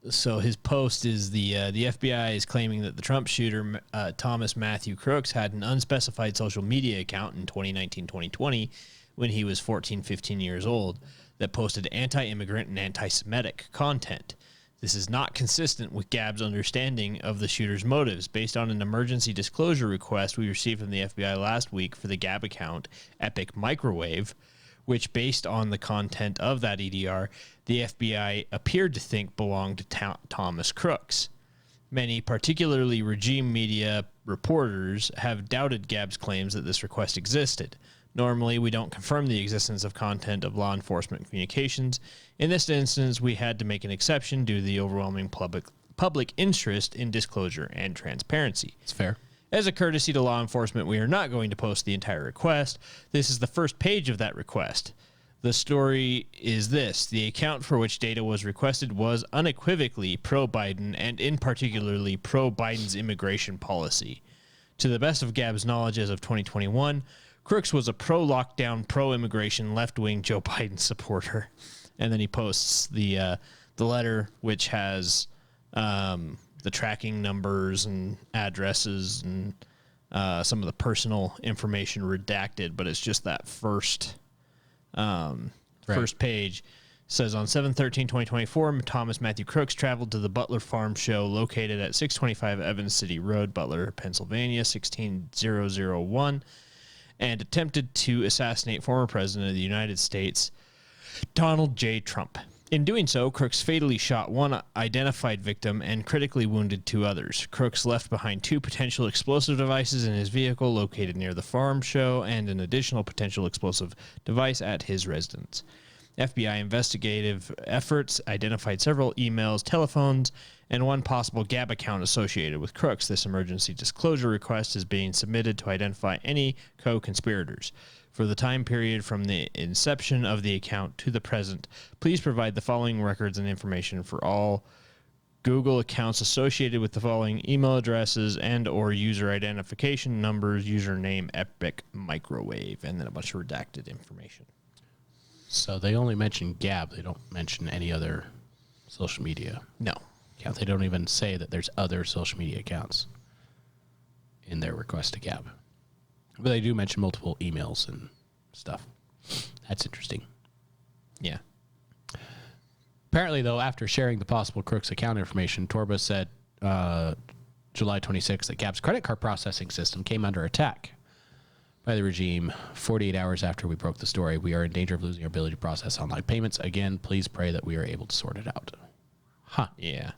so his post is the FBI is claiming that the Trump shooter, Thomas Matthew Crooks, had an unspecified social media account in 2019-2020 when he was 14, 15 years old that posted anti-immigrant and anti-Semitic content. This is not consistent with Gab's understanding of the shooter's motives. Based on an emergency disclosure request we received from the FBI last week for the Gab account, Epic Microwave, which based on the content of that EDR, the FBI appeared to think belonged to Thomas Crooks. Many, particularly regime media reporters, have doubted Gab's claims that this request existed. Normally, we don't confirm the existence of content of law enforcement communications. In this instance, we had to make an exception due to the overwhelming public interest in disclosure and transparency. It's fair. As a courtesy to law enforcement, we are not going to post the entire request. This is the first page of that request. The story is this. The account for which data was requested was unequivocally pro-Biden and in particularly pro-Biden's immigration policy. To the best of Gab's knowledge as of 2021, Crooks was a pro-lockdown, pro-immigration, left-wing Joe Biden supporter. And then he posts the letter, which has the tracking numbers and addresses and some of the personal information redacted, but it's just that first page. Says on 7/13/2024, Thomas Matthew Crooks traveled to the Butler Farm Show located at 625 Evans City Road, Butler, Pennsylvania, 16001, and attempted to assassinate former President of the United States, Donald J. Trump. In doing so, Crooks fatally shot one identified victim and critically wounded two others. Crooks left behind two potential explosive devices in his vehicle located near the farm show and an additional potential explosive device at his residence. FBI investigative efforts identified several emails, telephones, and one possible Gab account associated with Crooks. This emergency disclosure request is being submitted to identify any co-conspirators. For the time period from the inception of the account to the present, please provide the following records and information for all Google accounts associated with the following email addresses and or user identification numbers, username Epic Microwave, and then a bunch of redacted information. So they only mention Gab. They don't mention any other social media. No. Yeah, they don't even say that there's other social media accounts in their request to Gab. But they do mention multiple emails and stuff. That's interesting. Yeah. Apparently, though, after sharing the possible Crooks account information, Torba said July 26th that Gab's credit card processing system came under attack by the regime 48 hours after we broke the story. We are in danger of losing our ability to process online payments. Again, please pray that we are able to sort it out. Huh. Yeah.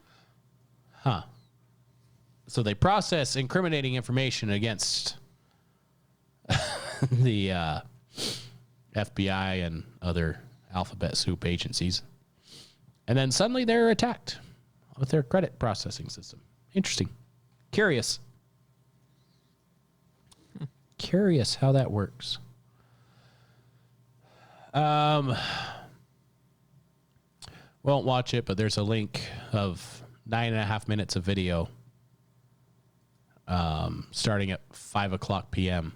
Huh. So they process incriminating information against the FBI and other alphabet soup agencies. And then suddenly they're attacked with their credit processing system. Interesting. Curious. Curious how that works. Won't watch it, but there's a link of 9.5 minutes of video starting at 5:00 p.m.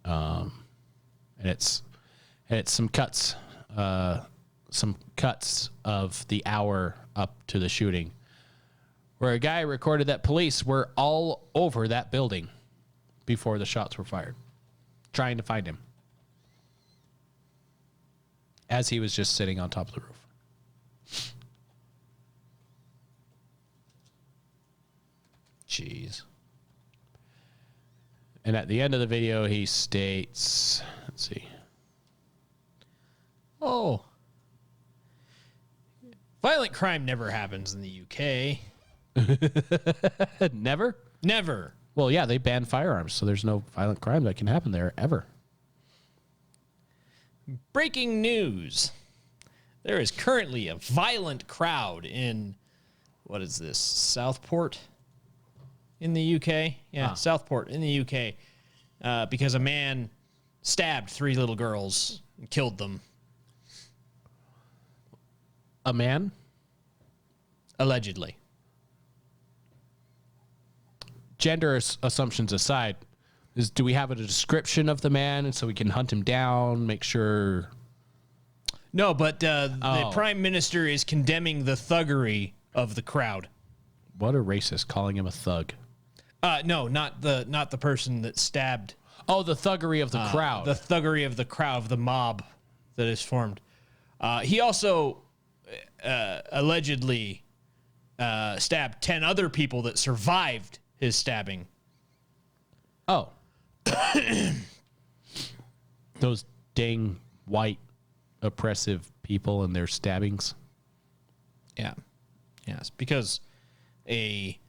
And it's some cuts of the hour up to the shooting, where a guy recorded that police were all over that building before the shots were fired, trying to find him as he was just sitting on top of the roof. Jeez. And at the end of the video, he states, let's see. Oh. Violent crime never happens in the UK. Never? Never. Well, yeah, they banned firearms, so there's no violent crime that can happen there ever. Breaking news. There is currently a violent crowd in, what is this, Southport in the UK? Yeah, Southport in the UK. Because a man stabbed 3 little girls and killed them. A man? Allegedly. Gender assumptions aside, do we have a description of the man and so we can hunt him down, make sure? No, but the prime minister is condemning the thuggery of the crowd. What a racist, calling him a thug. No, not the person that stabbed. Oh, the thuggery of the crowd. The thuggery of the crowd, of the mob that is formed. He also allegedly stabbed 10 other people that survived his stabbing. Oh. Those dang white oppressive people and their stabbings. Yeah. Yes, because a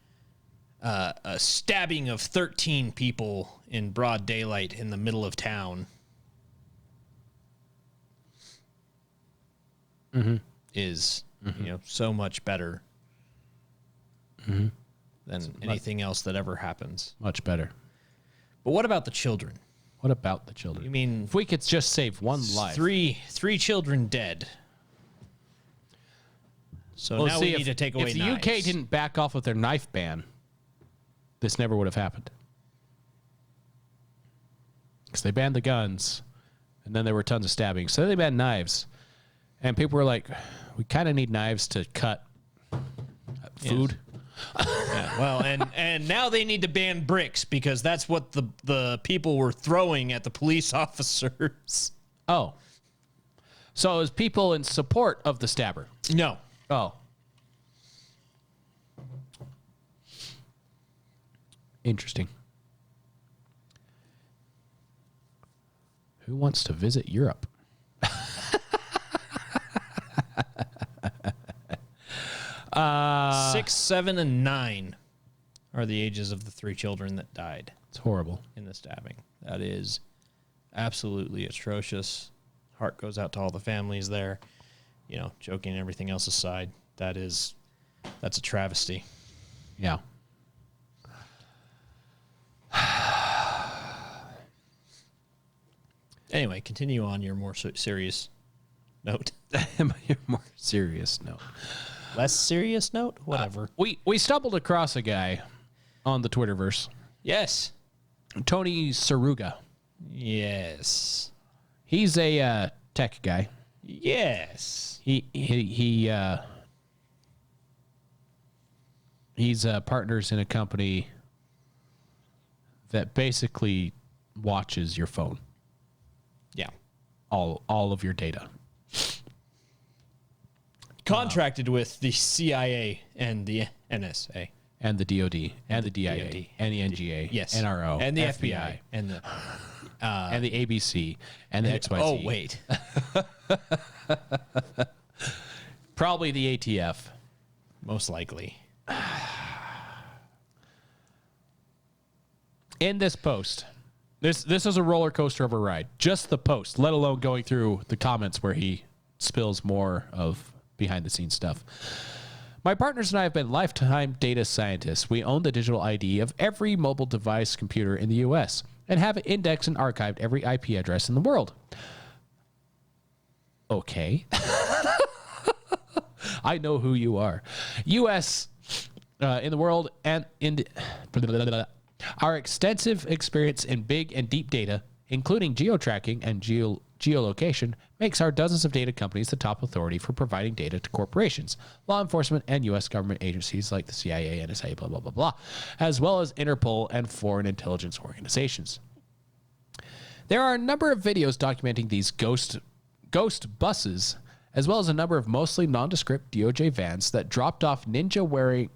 a stabbing of 13 people in broad daylight in the middle of town is, so much better than anything else that ever happens. Much better. But what about the children? What about the children? You mean if we could just save one life? Three children dead. So now we need to take away if the knives. UK didn't back off with their knife ban, this never would have happened. Because they banned the guns, and then there were tons of stabbing. So they banned knives. And people were like, we kind of need knives to cut food. Yeah, well, and now they need to ban bricks because that's what the people were throwing at the police officers. Oh. So it was people in support of the stabber. No. Oh. Interesting. Who wants to visit Europe? 6, 7, and 9 are the ages of the 3 children that died. It's horrible. In the stabbing. That is absolutely atrocious. Heart goes out to all the families there. Joking and everything else aside, that's a travesty. Yeah. Anyway, continue on your more serious note. Your more serious note. Less serious note? Whatever. We stumbled across a guy on the Twitterverse. Yes. Tony Saruga. Yes. He's a tech guy. Yes. He's partners in a company that basically watches your phone. Yeah. All of your data. Contracted with the CIA and the NSA. And the DOD. And the DIA. And the NGA. Yes. NRO. And the FBI. FBI. And the... and the ABC. And the XYZ. Oh, wait. Probably the ATF. Most likely. In this post, this is a roller coaster of a ride. Just the post, let alone going through the comments where he spills more of behind the scenes stuff. My partners and I have been lifetime data scientists. We own the digital ID of every mobile device computer in the U.S. and have indexed and archived every IP address in the world. Okay. I know who you are. U.S. In the world and in our extensive experience in big and deep data, including geo-tracking and geolocation, makes our dozens of data companies the top authority for providing data to corporations, law enforcement, and U.S. government agencies like the CIA, NSA, blah, blah, blah, blah, as well as Interpol and foreign intelligence organizations. There are a number of videos documenting these ghost buses, as well as a number of mostly nondescript DOJ vans that dropped off ninja-wearing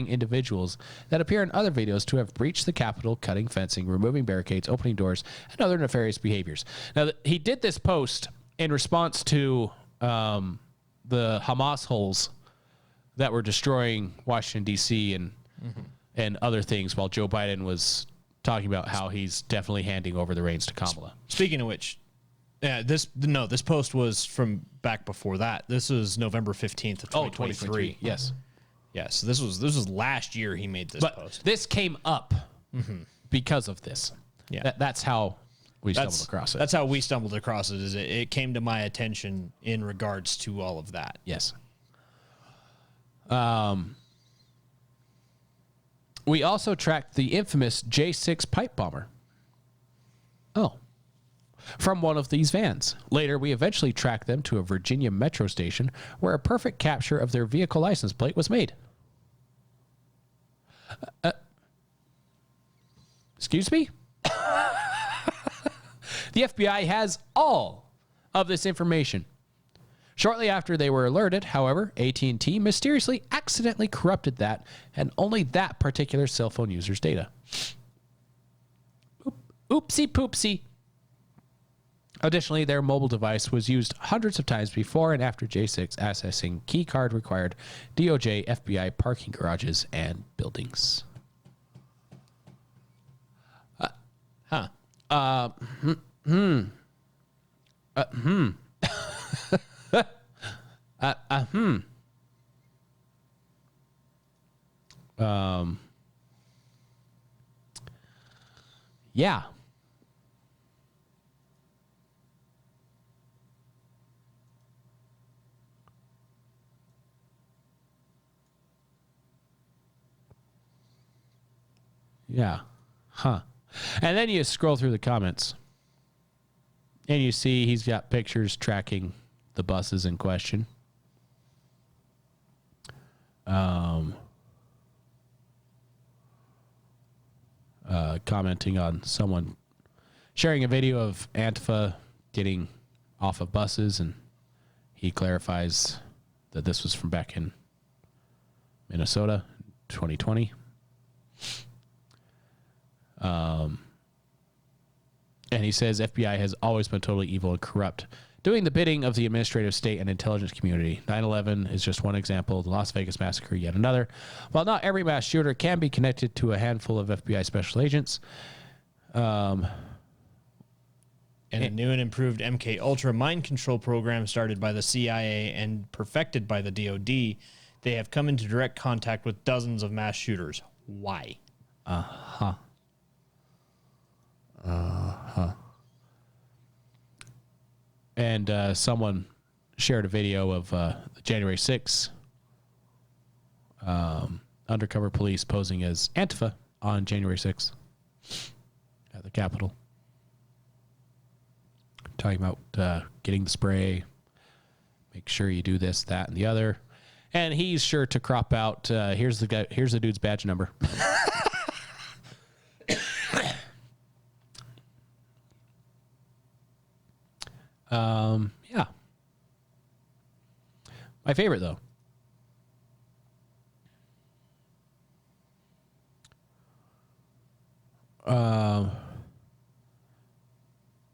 individuals that appear in other videos to have breached the Capitol, cutting fencing, removing barricades, opening doors, and other nefarious behaviors. Now, he did this post in response to the Hamas holes that were destroying Washington, D.C. and other things, while Joe Biden was talking about how he's definitely handing over the reins to Kamala. Speaking of which, this post was from back before that. This was November 15th of 2023. Yes. Yeah, so this was last year he made this post. This came up because of this. Yeah. That's how we stumbled across it. That's how we stumbled across it. It came to my attention in regards to all of that. Yes. We also tracked the infamous J6 pipe bomber. Oh. From one of these vans. Later, we eventually tracked them to a Virginia metro station where a perfect capture of their vehicle license plate was made. Excuse me? The FBI has all of this information. Shortly after they were alerted, however, AT&T mysteriously accidentally corrupted that and only that particular cell phone user's data. Oopsie poopsie. Additionally, their mobile device was used hundreds of times before and after J6 accessing key card required DOJ, FBI parking garages and buildings. Yeah. Yeah. Huh. And then you scroll through the comments and you see he's got pictures tracking the buses in question. Commenting on someone sharing a video of Antifa getting off of buses, and he clarifies that this was from back in Minnesota, 2020. And he says FBI has always been totally evil and corrupt, doing the bidding of the administrative state and intelligence community. 9/11 is just one example. The Las Vegas massacre, yet another. While not every mass shooter can be connected to a handful of FBI special agents, and a new and improved MK Ultra mind control program started by the CIA and perfected by the DoD, they have come into direct contact with dozens of mass shooters. Why? And someone shared a video of January 6th, undercover police posing as Antifa on January 6th at the Capitol. Talking about getting the spray, make sure you do this, that, and the other. And he's sure to crop out, here's the dude's badge number. Yeah. My favorite, though.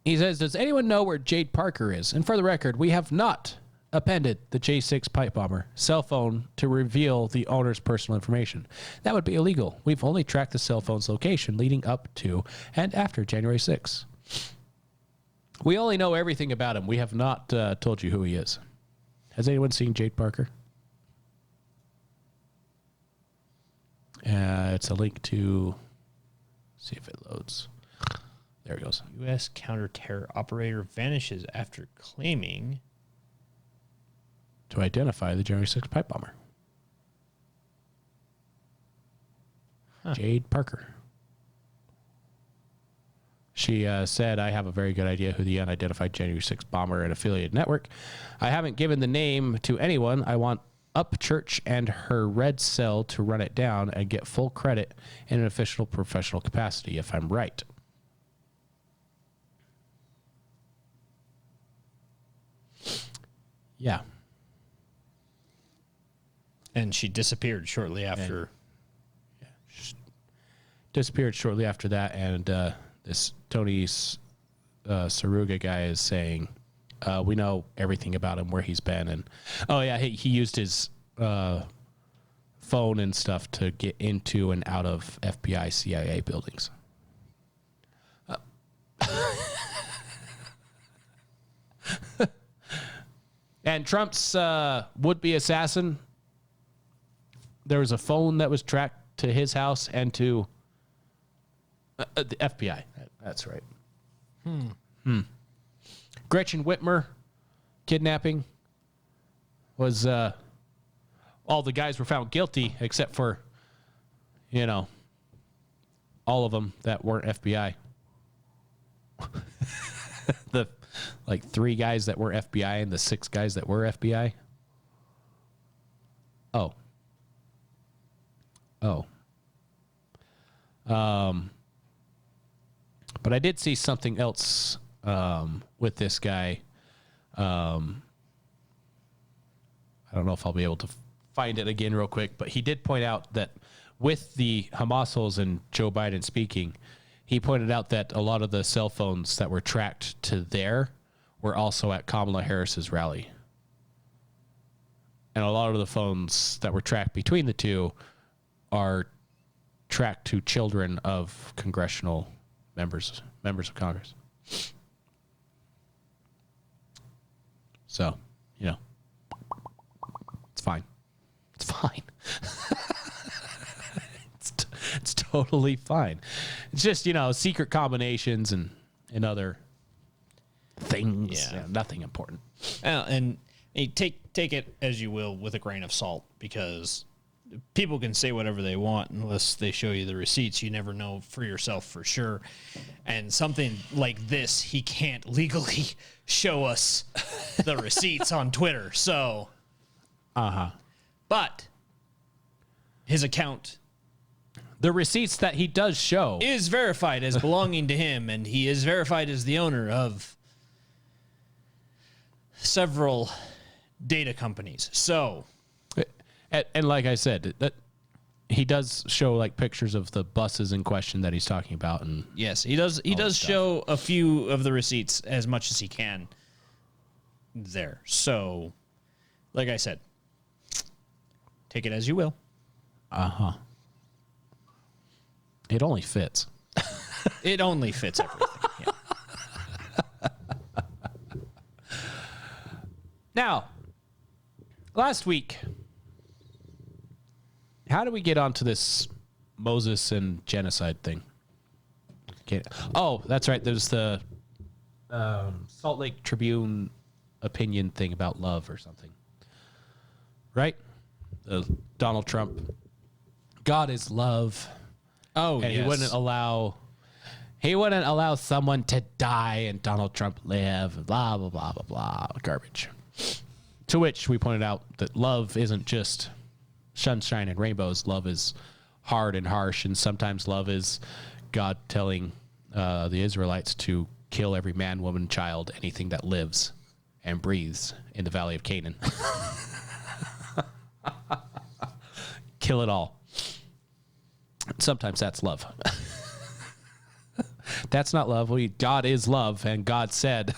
He says, does anyone know where Jade Parker is? And for the record, we have not appended the J6 pipe bomber cell phone to reveal the owner's personal information. That would be illegal. We've only tracked the cell phone's location leading up to and after January 6th. We only know everything about him. We have not told you who he is. Has anyone seen Jade Parker? It's a link to... see if it loads. There it goes. U.S. counter-terror operator vanishes after claiming... to identify the January 6th pipe bomber. Jade Parker. She said, I have a very good idea who the unidentified January 6th bomber and affiliated network. I haven't given the name to anyone. I want Upchurch and her red cell to run it down and get full credit in an official professional capacity, if I'm right. Yeah. And she disappeared shortly after. Disappeared shortly after that, and this Tony Saruga guy is saying, we know everything about him, where he's been, and he used his phone and stuff to get into and out of FBI, CIA buildings. And Trump's would-be assassin, there was a phone that was tracked to his house and to the FBI. That's right. Gretchen Whitmer kidnapping was all the guys were found guilty except for, all of them that weren't FBI. The 3 guys that were FBI and the 6 guys that were FBI. Oh. But I did see something else with this guy. I don't know if I'll be able to find it again real quick, but he did point out that with the Hamas holes and Joe Biden speaking, he pointed out that a lot of the cell phones that were tracked to there were also at Kamala Harris's rally. And a lot of the phones that were tracked between the two are tracked to children of congressional members of Congress. So, you know, it's fine. It's fine. It's totally fine. It's just, you know, secret combinations and other things. Yeah, nothing important. And take it as you will with a grain of salt, because people can say whatever they want unless they show you the receipts. You never know for yourself for sure. And something like this, he can't legally show us the receipts on Twitter. So, but his account, the receipts that he does show, is verified as belonging to him, and he is verified as the owner of several data companies. So, and like I said, that he does show like pictures of the buses in question that he's talking about, and yes, he does show a few of the receipts as much as he can there. So, like I said, take it as you will. It only fits. It only fits everything. Yeah. Now, last week, how do we get onto this Moses and genocide thing? Okay. Oh, that's right. There's the Salt Lake Tribune opinion thing about love or something. Right? Donald Trump. God is love. Oh, and yes. He wouldn't allow someone to die and Donald Trump live, blah, blah, blah, blah, blah, garbage. To which we pointed out that love isn't just sunshine and rainbows. Love is hard and harsh, and sometimes love is God telling the Israelites to kill every man, woman, child, anything that lives and breathes in the Valley of Canaan. Kill it all. Sometimes that's love. That's not love. God is love, and God said,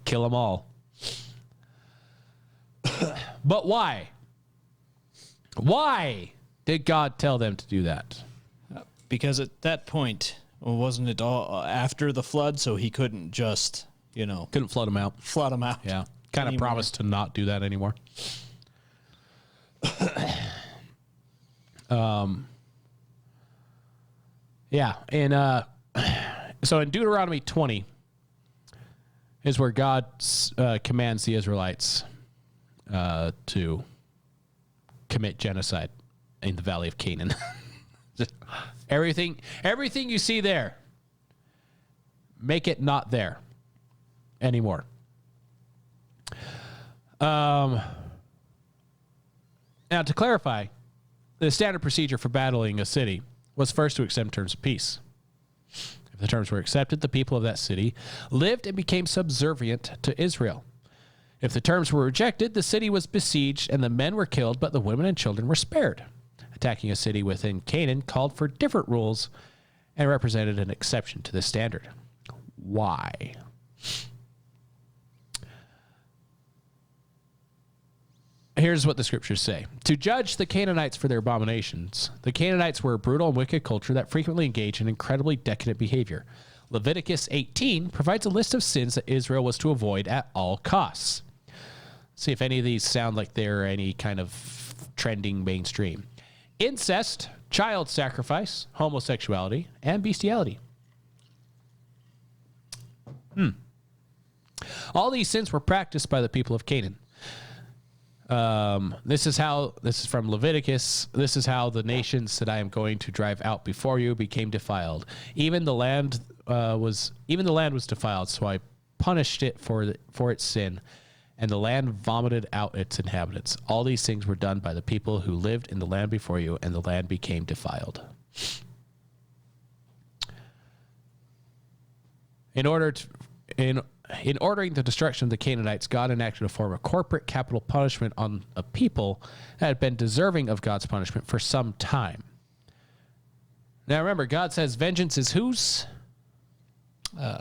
kill them all. But why? Why did God tell them to do that? Because at that point, wasn't it all after the flood, so he couldn't just, couldn't flood them out. Flood them out. Yeah. Kind of promised to not do that anymore. Yeah, and so in Deuteronomy 20 is where God commands the Israelites to commit genocide in the Valley of Canaan. everything you see there, make it not there anymore. Now, to clarify, the standard procedure for battling a city was first to accept terms of peace. If the terms were accepted, the people of that city lived and became subservient to Israel. If the terms were rejected, the city was besieged and the men were killed, but the women and children were spared. Attacking a city within Canaan called for different rules and represented an exception to this standard. Why? Here's what the scriptures say. To judge the Canaanites for their abominations, the Canaanites were a brutal and wicked culture that frequently engaged in incredibly decadent behavior. Leviticus 18 provides a list of sins that Israel was to avoid at all costs. See if any of these sound like they're any kind of trending mainstream. Incest, child sacrifice, homosexuality, and bestiality. All these sins were practiced by the people of Canaan. This is from Leviticus. This is how the nations that I am going to drive out before you became defiled. Even the land was defiled, so I punished it for its sin, and the land vomited out its inhabitants. All these things were done by the people who lived in the land before you, and the land became defiled. In ordering the destruction of the Canaanites, God enacted a form of corporate capital punishment on a people that had been deserving of God's punishment for some time. Now remember, God says, vengeance is whose?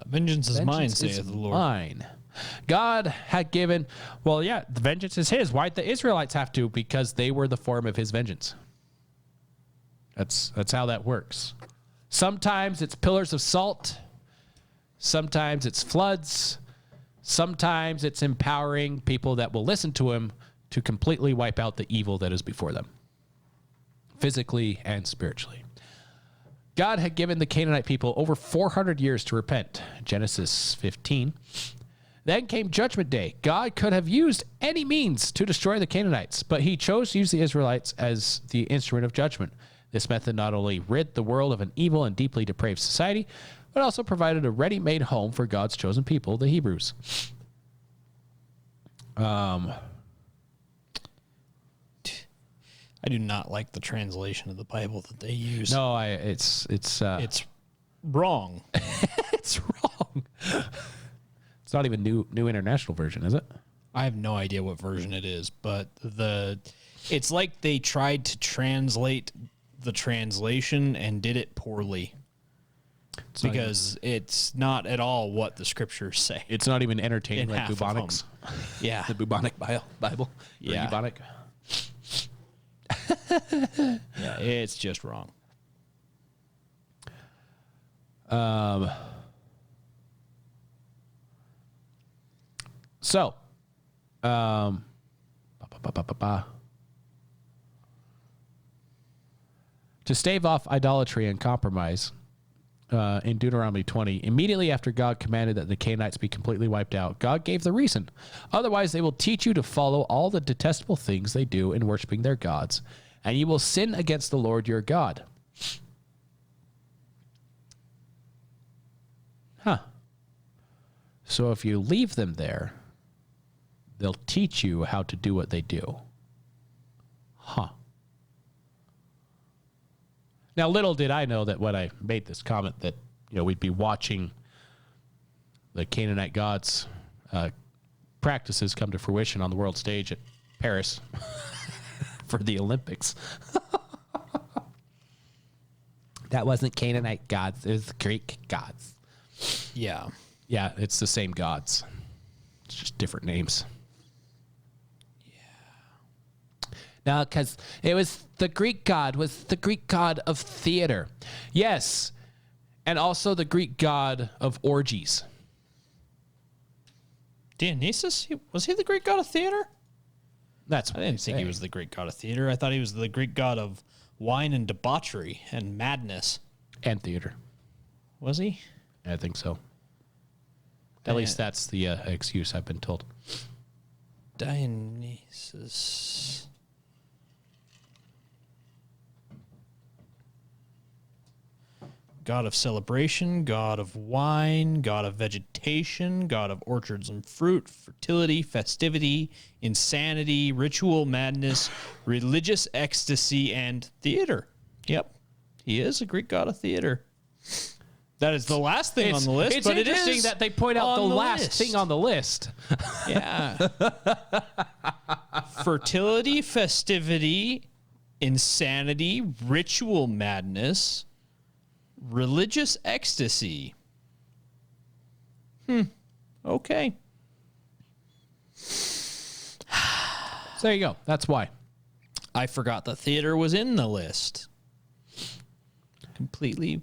Vengeance is mine, saith the Lord. Mine. God had given, well, yeah, the vengeance is his. Why'd the Israelites have to? Because they were the form of his vengeance. That's how that works. Sometimes it's pillars of salt. Sometimes it's floods. Sometimes it's empowering people that will listen to him to completely wipe out the evil that is before them, physically and spiritually. God had given the Canaanite people over 400 years to repent. Genesis 15. Then came Judgment Day. God could have used any means to destroy the Canaanites, but he chose to use the Israelites as the instrument of judgment. This method not only rid the world of an evil and deeply depraved society, but also provided a ready-made home for God's chosen people, the Hebrews. I do not like the translation of the Bible that they use. No, it's wrong. It's wrong. It's not even new international version, is it? I have no idea what version it is, but it's like they tried to translate the translation and did it poorly. Because it's not at all what the scriptures say. It's not even entertaining like bubonics. Yeah. The bubonic Bible. Yeah. Bubonic. Yeah, it's just wrong. So, to stave off idolatry and compromise, in Deuteronomy 20, immediately after God commanded that the Canaanites be completely wiped out, God gave the reason. Otherwise, they will teach you to follow all the detestable things they do in worshiping their gods, and you will sin against the Lord your God. So if you leave them there, they'll teach you how to do what they do. Now, little did I know that when I made this comment that, we'd be watching the Canaanite gods' practices come to fruition on the world stage at Paris for the Olympics. That wasn't Canaanite gods. It was Greek gods. Yeah. Yeah, it's the same gods. It's just different names. No, because it was the Greek god of theater. Yes. And also the Greek god of orgies. Dionysus? Was he the Greek god of theater? I didn't think he was the Greek god of theater. I thought he was the Greek god of wine and debauchery and madness. And theater. Was he? I think so. At least that's the excuse I've been told. Dionysus. God of celebration, God of wine, God of vegetation, God of orchards and fruit, fertility, festivity, insanity, ritual madness, religious ecstasy, and theater. Yep. He is a Greek god of theater. That is the last thing on the list, it's but interesting it is that they point out the last thing on the list. Yeah. Fertility, festivity, insanity, ritual madness, religious ecstasy. Okay. So there you go. That's why. I forgot the theater was in the list. Completely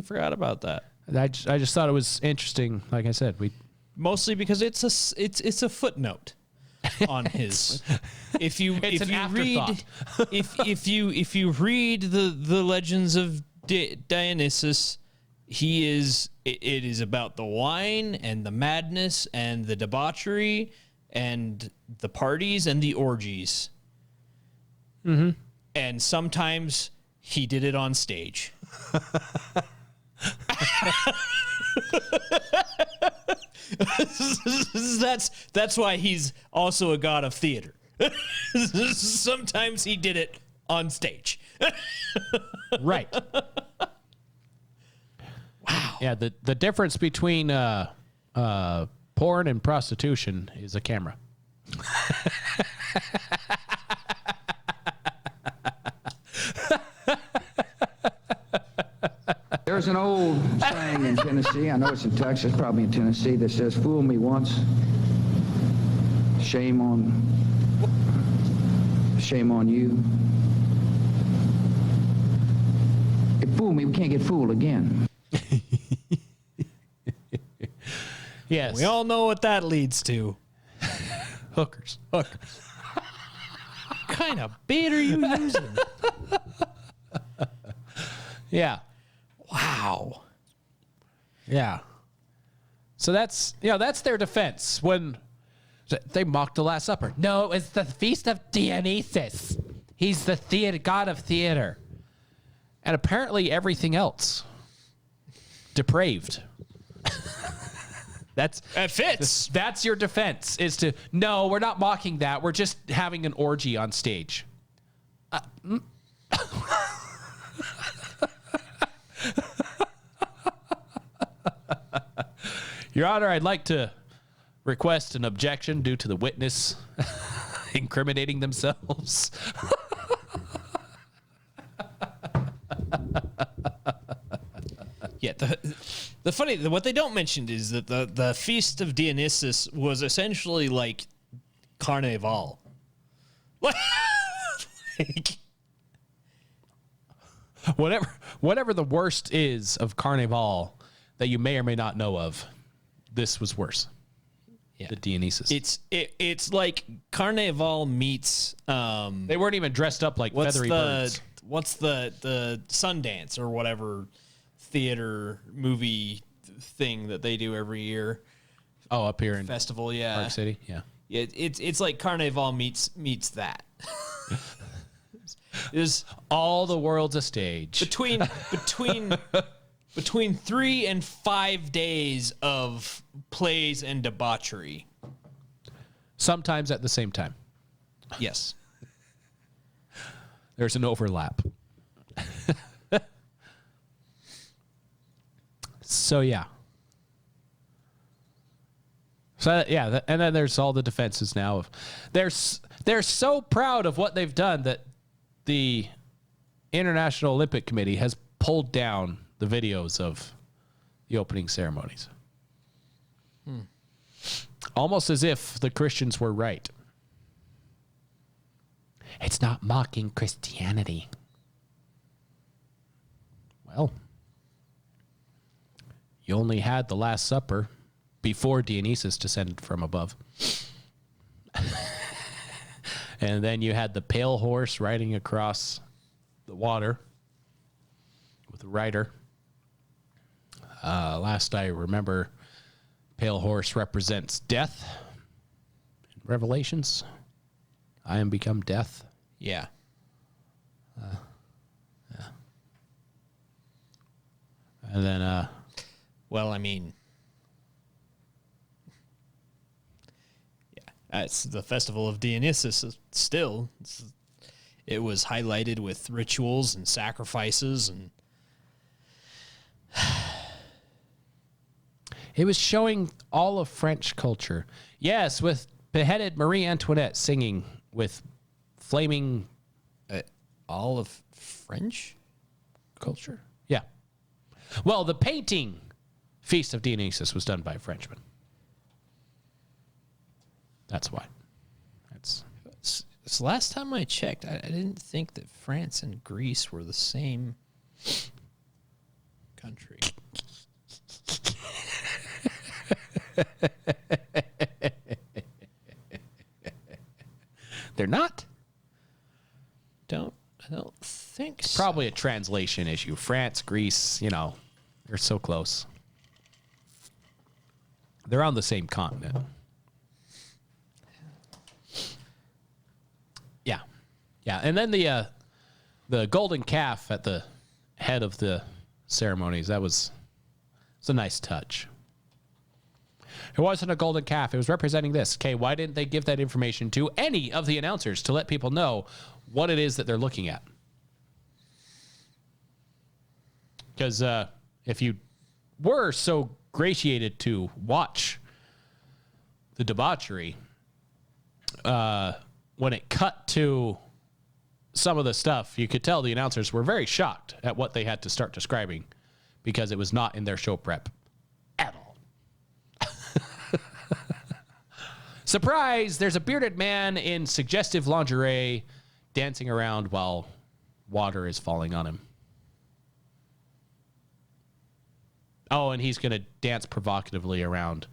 forgot about that. I just thought it was interesting. Like I said, mostly because it's a footnote on his. If you read the legends of Dionysus, it is about the wine and the madness and the debauchery and the parties and the orgies. Mm-hmm. And sometimes he did it on stage. That's why he's also a god of theater. Sometimes he did it on stage. Right. Wow. Yeah, the difference between porn and prostitution is a camera. There's an old saying in Tennessee, I know it's in Texas, probably in Tennessee, that says, fool me once, shame on you. If fool me, we can't get fooled again. Yes. We all know what that leads to. Hookers. What kind of bait are you using? Yeah. Wow. Yeah. So that's their defense when they mocked the Last Supper. No, it was the Feast of Dionysus. He's the god of theater. And apparently everything else. Depraved. That fits. That's your defense, is to, no, we're not mocking that. We're just having an orgy on stage. Your Honor, I'd like to request an objection due to the witness incriminating themselves. Yeah, the funny, what they don't mention is that the Feast of Dionysus was essentially like Carnival. Like, whatever the worst is of Carnival that you may or may not know of, this was worse. Yeah. The Dionysus. It's like Carnival meets. They weren't even dressed up like feathery birds. What's the Sundance or whatever theater movie thing that they do every year? Oh, up here in festival, yeah, Park City, yeah. It's like Carnival meets that. Is all the world's a stage. Between 3 and 5 days of plays and debauchery. Sometimes at the same time. Yes. There's an overlap. So, yeah. So, yeah, and then there's all the defenses now of they're so proud of what they've done that the International Olympic Committee has pulled down the videos of the opening ceremonies. Almost as if the Christians were right. It's not mocking Christianity. Well, you only had the Last Supper before Dionysus descended from above. And then you had the pale horse riding across the water with a rider. Last I remember, pale horse represents death. In Revelations, I am become death. Yeah. Yeah. And then, well, I mean, yeah, it's the Festival of Dionysus. Still, it was highlighted with rituals and sacrifices, and it was showing all of French culture. Yes, with beheaded Marie Antoinette singing with flaming. All of French culture? Yeah. Well, the painting Feast of Dionysus was done by a Frenchman. That's why. It's last time I checked, I didn't think that France and Greece were the same country. They're not? I don't think so. Probably a translation issue. France, Greece, they're so close. They're on the same continent. Yeah. Yeah. And then the golden calf at the head of the ceremonies, it's a nice touch. It wasn't a golden calf. It was representing this. Okay, why didn't they give that information to any of the announcers to let people know what it is that they're looking at? Because if you were so gratiated to watch the debauchery, when it cut to some of the stuff, you could tell the announcers were very shocked at what they had to start describing because it was not in their show prep at all. Surprise! There's a bearded man in suggestive lingerie dancing around while water is falling on him. Oh, and he's going to dance provocatively around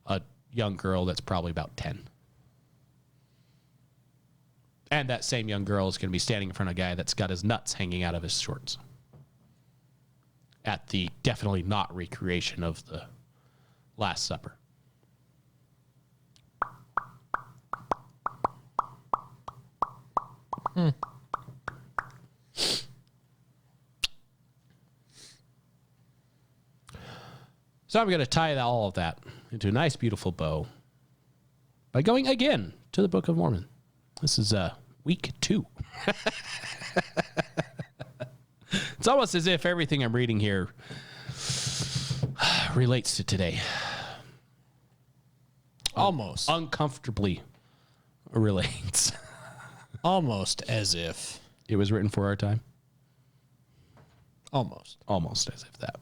a young girl that's probably about 10. And that same young girl is going to be standing in front of a guy that's got his nuts hanging out of his shorts. At the definitely not recreation of the Last Supper. So I'm going to tie all of that into a nice, beautiful bow by going again to the Book of Mormon. This is week 2. It's almost as if everything I'm reading here relates to today. Almost. Uncomfortably relates. Almost as if. It was written for our time? Almost. Almost as if that.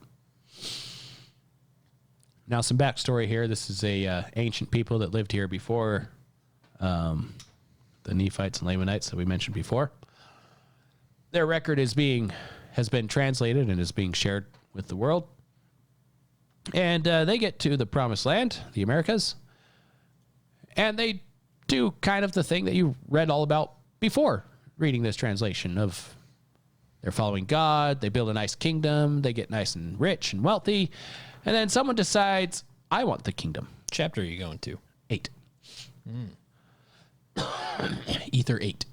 Now, some backstory here. This is a ancient people that lived here before the Nephites and Lamanites that we mentioned before. Their record has been translated and is being shared with the world. And they get to the Promised Land, the Americas, and they do kind of the thing that you read all about before reading this translation of they're following God, they build a nice kingdom, they get nice and rich and wealthy, and then someone decides, I want the kingdom. Chapter are you going to? 8. Ether 8.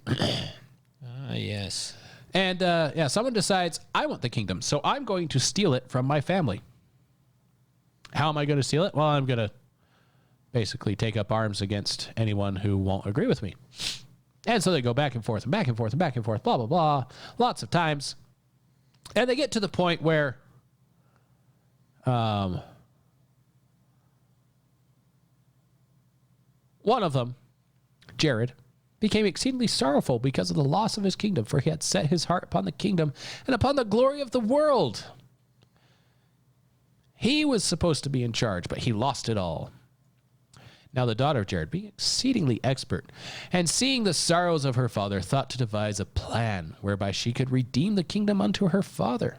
Yes. And someone decides, I want the kingdom, so I'm going to steal it from my family. How am I going to steal it? Well, I'm going to basically take up arms against anyone who won't agree with me. And so they go back and forth and back and forth and back and forth, blah, blah, blah, lots of times. And they get to the point where one of them, Jared, became exceedingly sorrowful because of the loss of his kingdom, for he had set his heart upon the kingdom and upon the glory of the world. He was supposed to be in charge, but he lost it all. Now the daughter of Jared, being exceedingly expert, and seeing the sorrows of her father, thought to devise a plan whereby she could redeem the kingdom unto her father.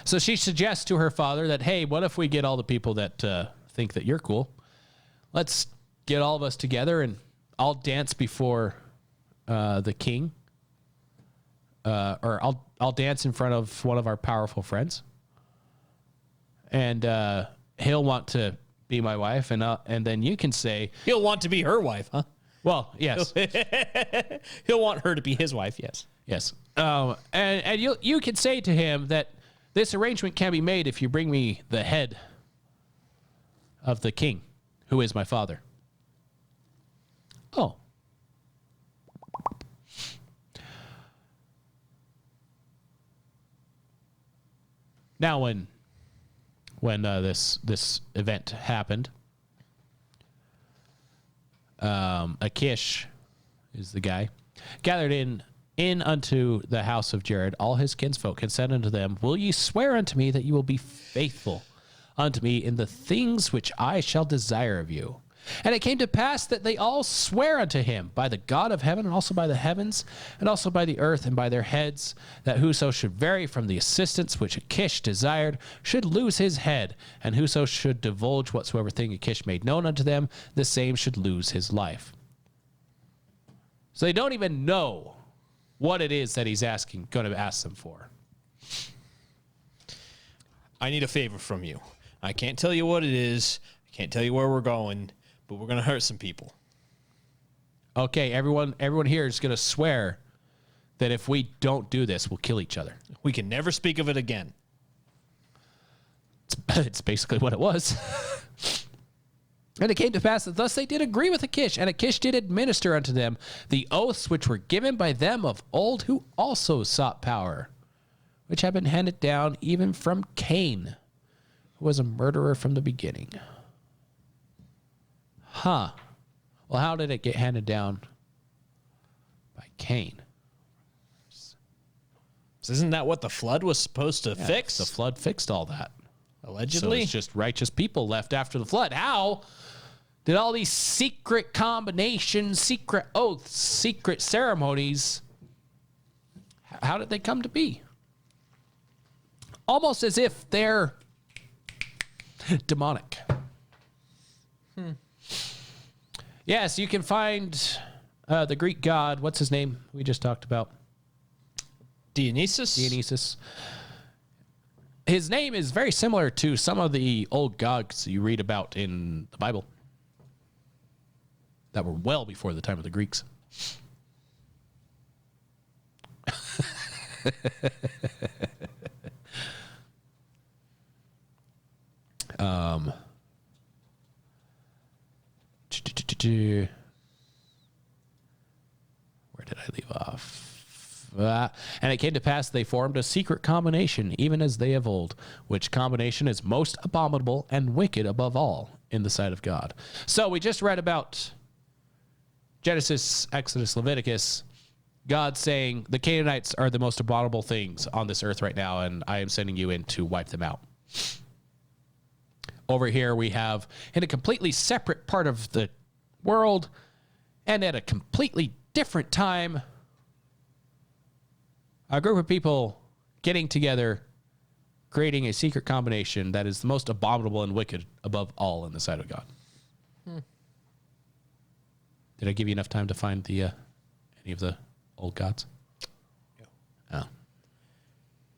So she suggests to her father that, hey, what if we get all the people that think that you're cool? Let's get all of us together and I'll dance before the king. Or I'll dance in front of one of our powerful friends. And he'll want to be my wife, and then you can say... He'll want to be her wife, huh? Well, yes. He'll want her to be his wife, yes. Yes. And you can say to him that this arrangement can be made if you bring me the head of the king, who is my father. Oh. Now, when this event happened, Achish is the guy, gathered in unto the house of Jared all his kinsfolk, and said unto them, Will ye swear unto me that you will be faithful unto me in the things which I shall desire of you? And it came to pass that they all swear unto him by the God of heaven, and also by the heavens, and also by the earth, and by their heads, that whoso should vary from the assistance which Achish desired should lose his head, and whoso should divulge whatsoever thing Achish made known unto them, the same should lose his life. So they don't even know what it is that he's going to ask them for. I need a favor from you. I can't tell you what it is. I can't tell you where we're going, but we're going to hurt some people. Okay, everyone here is going to swear that if we don't do this, we'll kill each other. We can never speak of it again. It's basically what it was. And it came to pass that thus they did agree with Achish, and Achish did administer unto them the oaths which were given by them of old, who also sought power, which have been handed down even from Cain, who was a murderer from the beginning. Huh. Well, how did it get handed down by Cain? Isn't that what the flood was supposed to fix? The flood fixed all that. Allegedly. So it's just righteous people left after the flood. How did all these secret combinations, secret oaths, secret ceremonies, how did they come to be? Almost as if they're demonic. Yes, you can find the Greek god, what's his name? We just talked about. Dionysus. His name is very similar to some of the old gods you read about in the Bible that were well before the time of the Greeks. Where did I leave off? And it came to pass they formed a secret combination, even as they of old, which combination is most abominable and wicked above all in the sight of God. So we just read about Genesis, Exodus, Leviticus, God saying the Canaanites are the most abominable things on this earth right now, and I am sending you in to wipe them out. Over here we have, in a completely separate part of the world and at a completely different time, a group of people getting together, creating a secret combination that is the most abominable and wicked above all in the sight of God. Did I give you enough time to find the any of the old gods? Oh.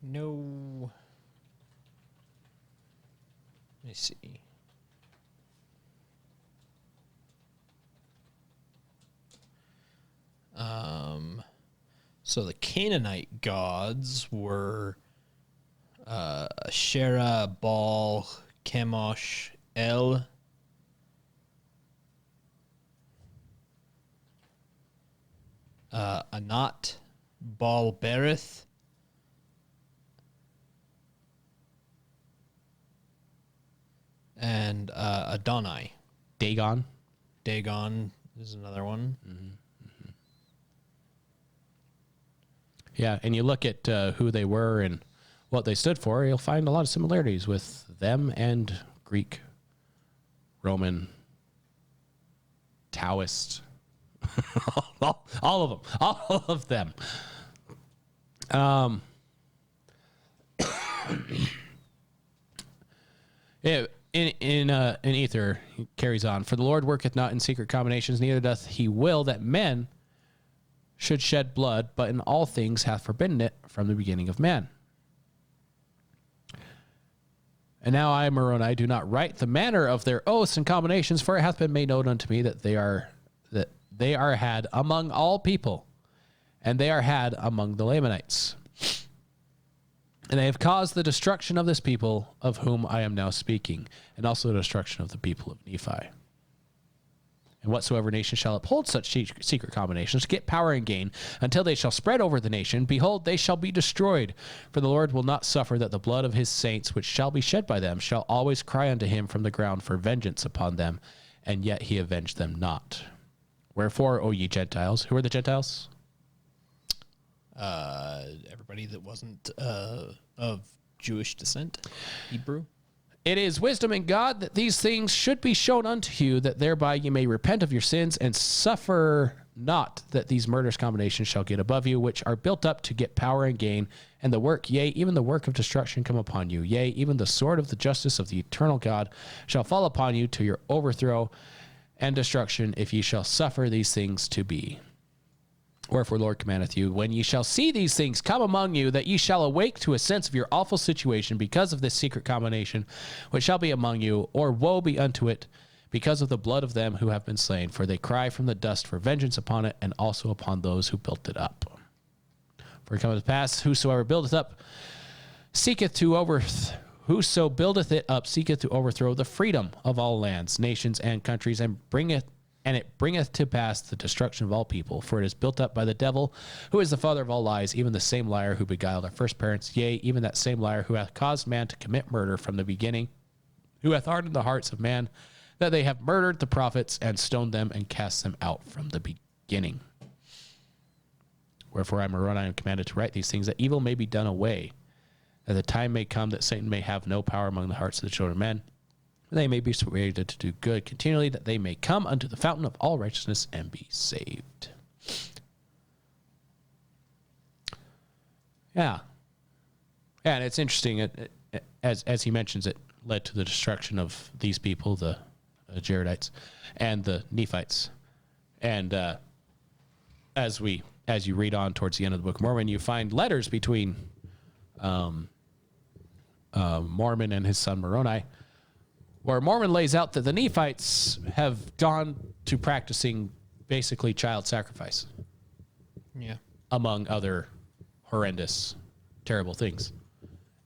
No. Let me see. So the Canaanite gods were Asherah, Baal, Chemosh, El, Anat, Baal Berith, and Adonai. Dagon. Dagon is another one. Yeah, and you look at who they were and what they stood for, you'll find a lot of similarities with them and Greek, Roman, Taoist, all of them, all of them. Yeah, in Ether, he carries on. For the Lord worketh not in secret combinations, neither doth he will that men should shed blood, but in all things hath forbidden it from the beginning of man. And now I, Moroni, do not write the manner of their oaths and combinations, for it hath been made known unto me that they are had among all people, and they are had among the Lamanites. And they have caused the destruction of this people of whom I am now speaking, and also the destruction of the people of Nephi. And whatsoever nation shall uphold such secret combinations to get power and gain, until they shall spread over the nation, behold, they shall be destroyed. For the Lord will not suffer that the blood of his saints, which shall be shed by them, shall always cry unto him from the ground for vengeance upon them, and yet he avenged them not. Wherefore, O ye Gentiles, who are the Gentiles? Everybody that wasn't of Jewish descent, Hebrew. It is wisdom in God that these things should be shown unto you, that thereby you may repent of your sins and suffer not that these murderous combinations shall get above you, which are built up to get power and gain, and the work, yea, even the work of destruction come upon you. Yea, even the sword of the justice of the eternal God shall fall upon you to your overthrow and destruction, if ye shall suffer these things to be. Wherefore, Lord commandeth you, when ye shall see these things come among you, that ye shall awake to a sense of your awful situation because of this secret combination, which shall be among you, or woe be unto it, because of the blood of them who have been slain. For they cry from the dust for vengeance upon it, and also upon those who built it up. For it cometh to pass, whoso buildeth it up seeketh to overthrow the freedom of all lands, nations, and countries, and it bringeth to pass the destruction of all people. For it is built up by the devil, who is the father of all lies, even the same liar who beguiled our first parents, yea, even that same liar who hath caused man to commit murder from the beginning, who hath hardened the hearts of man, that they have murdered the prophets, and stoned them, and cast them out from the beginning. Wherefore I, Moroni, am commanded to write these things, that evil may be done away, that the time may come that Satan may have no power among the hearts of the children of men. They may be persuaded to do good continually, that they may come unto the fountain of all righteousness and be saved. Yeah. Yeah, and it's interesting, as he mentions, it led to the destruction of these people, the Jaredites, and the Nephites. And as you read on towards the end of the Book of Mormon, you find letters between Mormon and his son Moroni, where Mormon lays out that the Nephites have gone to practicing basically child sacrifice. Yeah. Among other horrendous, terrible things.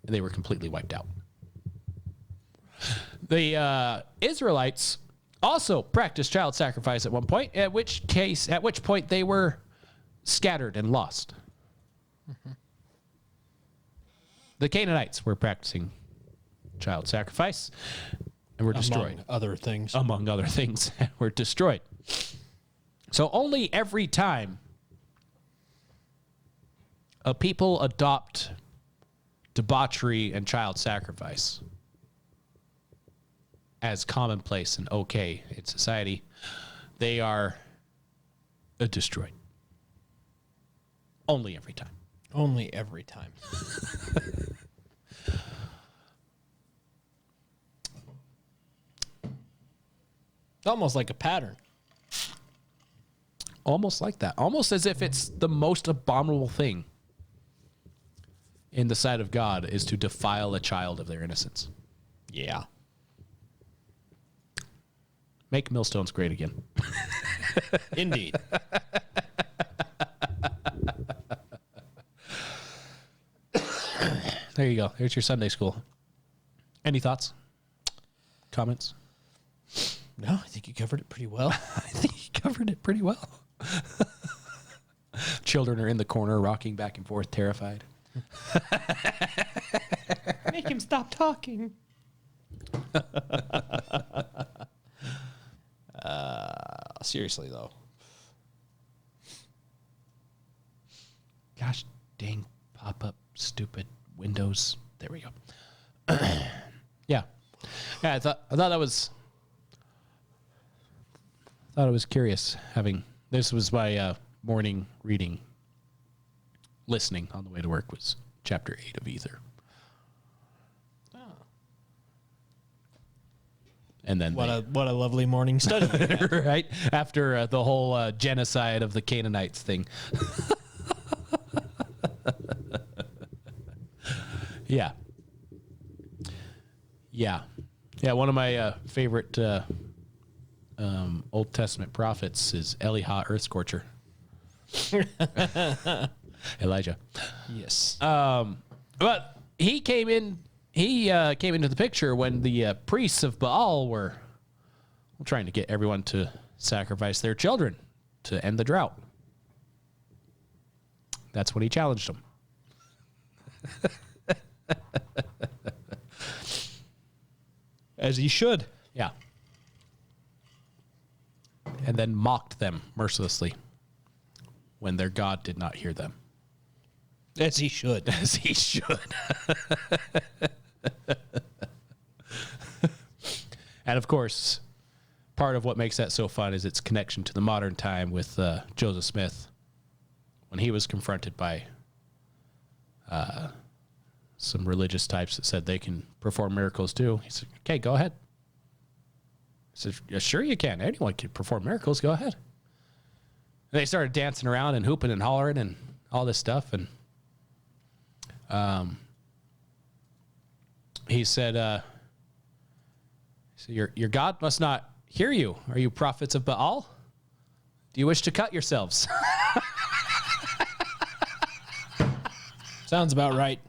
And they were completely wiped out. The Israelites also practiced child sacrifice at one point, at which point they were scattered and lost. Mm-hmm. The Canaanites were practicing child sacrifice and were destroyed. Among other things. Among other things, were destroyed. So only every time a people adopt debauchery and child sacrifice as commonplace and okay in society, they are destroyed. Only every time. Only every time. It's almost like a pattern. Almost like that. Almost as if it's the most abominable thing in the sight of God is to defile a child of their innocence. Yeah. Make millstones great again. Indeed. There you go. There's your Sunday school. Any thoughts? Comments? No, I think you covered it pretty well. I think you covered it pretty well. Children are in the corner rocking back and forth, terrified. Make him stop talking. Seriously, though. Gosh dang pop-up stupid Windows. There we go. Yeah. Yeah, I thought that was curious having this was my morning reading listening on the way to work was chapter 8 of Ether. Oh. And then what a lovely morning study. right? After the whole genocide of the Canaanites thing. Yeah. Yeah. Yeah, one of my favorite Old Testament prophets is Eliha Earthscorcher. Elijah. Yes. But he came into the picture when the priests of Baal were trying to get everyone to sacrifice their children to end the drought. That's when he challenged them. As he should. Yeah. And then mocked them mercilessly when their God did not hear them. As he should. As he should. And of course, part of what makes that so fun is its connection to the modern time with Joseph Smith when he was confronted by some religious types that said they can perform miracles too. He said, okay, go ahead. He said, yeah, sure you can. Anyone can perform miracles. Go ahead. And they started dancing around and hooping and hollering and all this stuff. And he said, so your God must not hear you. Are you prophets of Baal? Do you wish to cut yourselves? Sounds about right.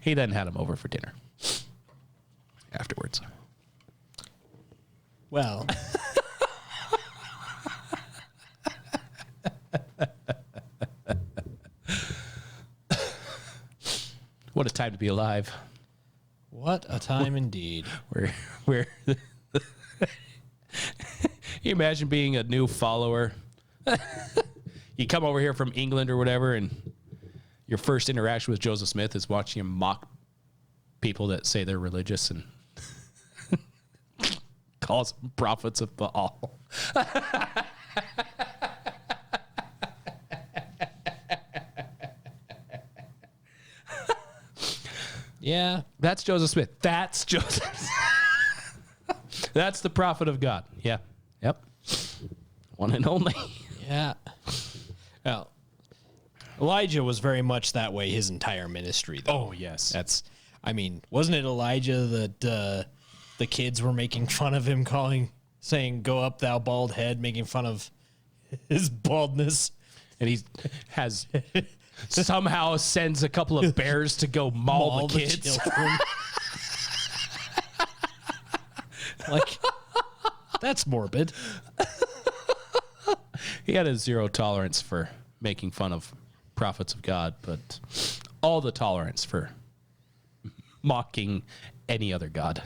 He then had him over for dinner afterwards. Well. What a time to be alive. What a time indeed. Where you imagine being a new follower? You come over here from England or whatever, and your first interaction with Joseph Smith is watching him mock people that say they're religious and calls them prophets of Baal. Yeah. That's Joseph Smith. That's Joseph. That's the prophet of God. Yeah. Yep. One and only. Yeah. Well, Elijah was very much that way his entire ministry, though. Oh, yes. Wasn't it Elijah that the kids were making fun of him, saying, "Go up, thou bald head," making fun of his baldness? And he has somehow sends a couple of bears to go maul the kids. Like, that's morbid. He had a zero tolerance for making fun of prophets of God, but all the tolerance for mocking any other god.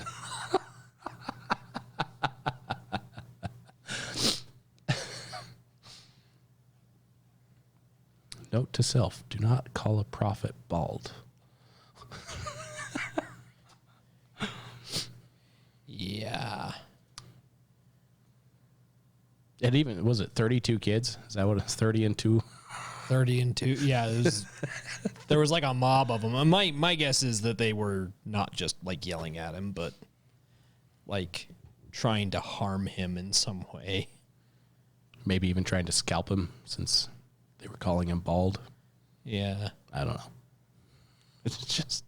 Note to self, do not call a prophet bald. Yeah. And even, was it 32 kids? Is that what it's 30 and 2? 30 and 2. Yeah, there was like a mob of them. And my guess is that they were not just like yelling at him, but like trying to harm him in some way. Maybe even trying to scalp him since they were calling him bald. Yeah. I don't know. It's just...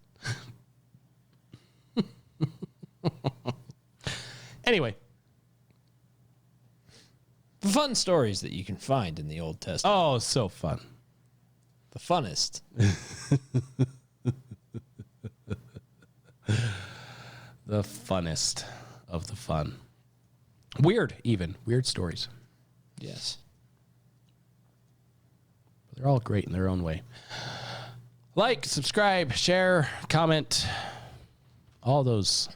Anyway. Fun stories that you can find in the Old Testament. Oh, so fun. The funnest. The funnest of the fun. Weird, even. Weird stories. Yes. They're all great in their own way. Like, subscribe, share, comment, all those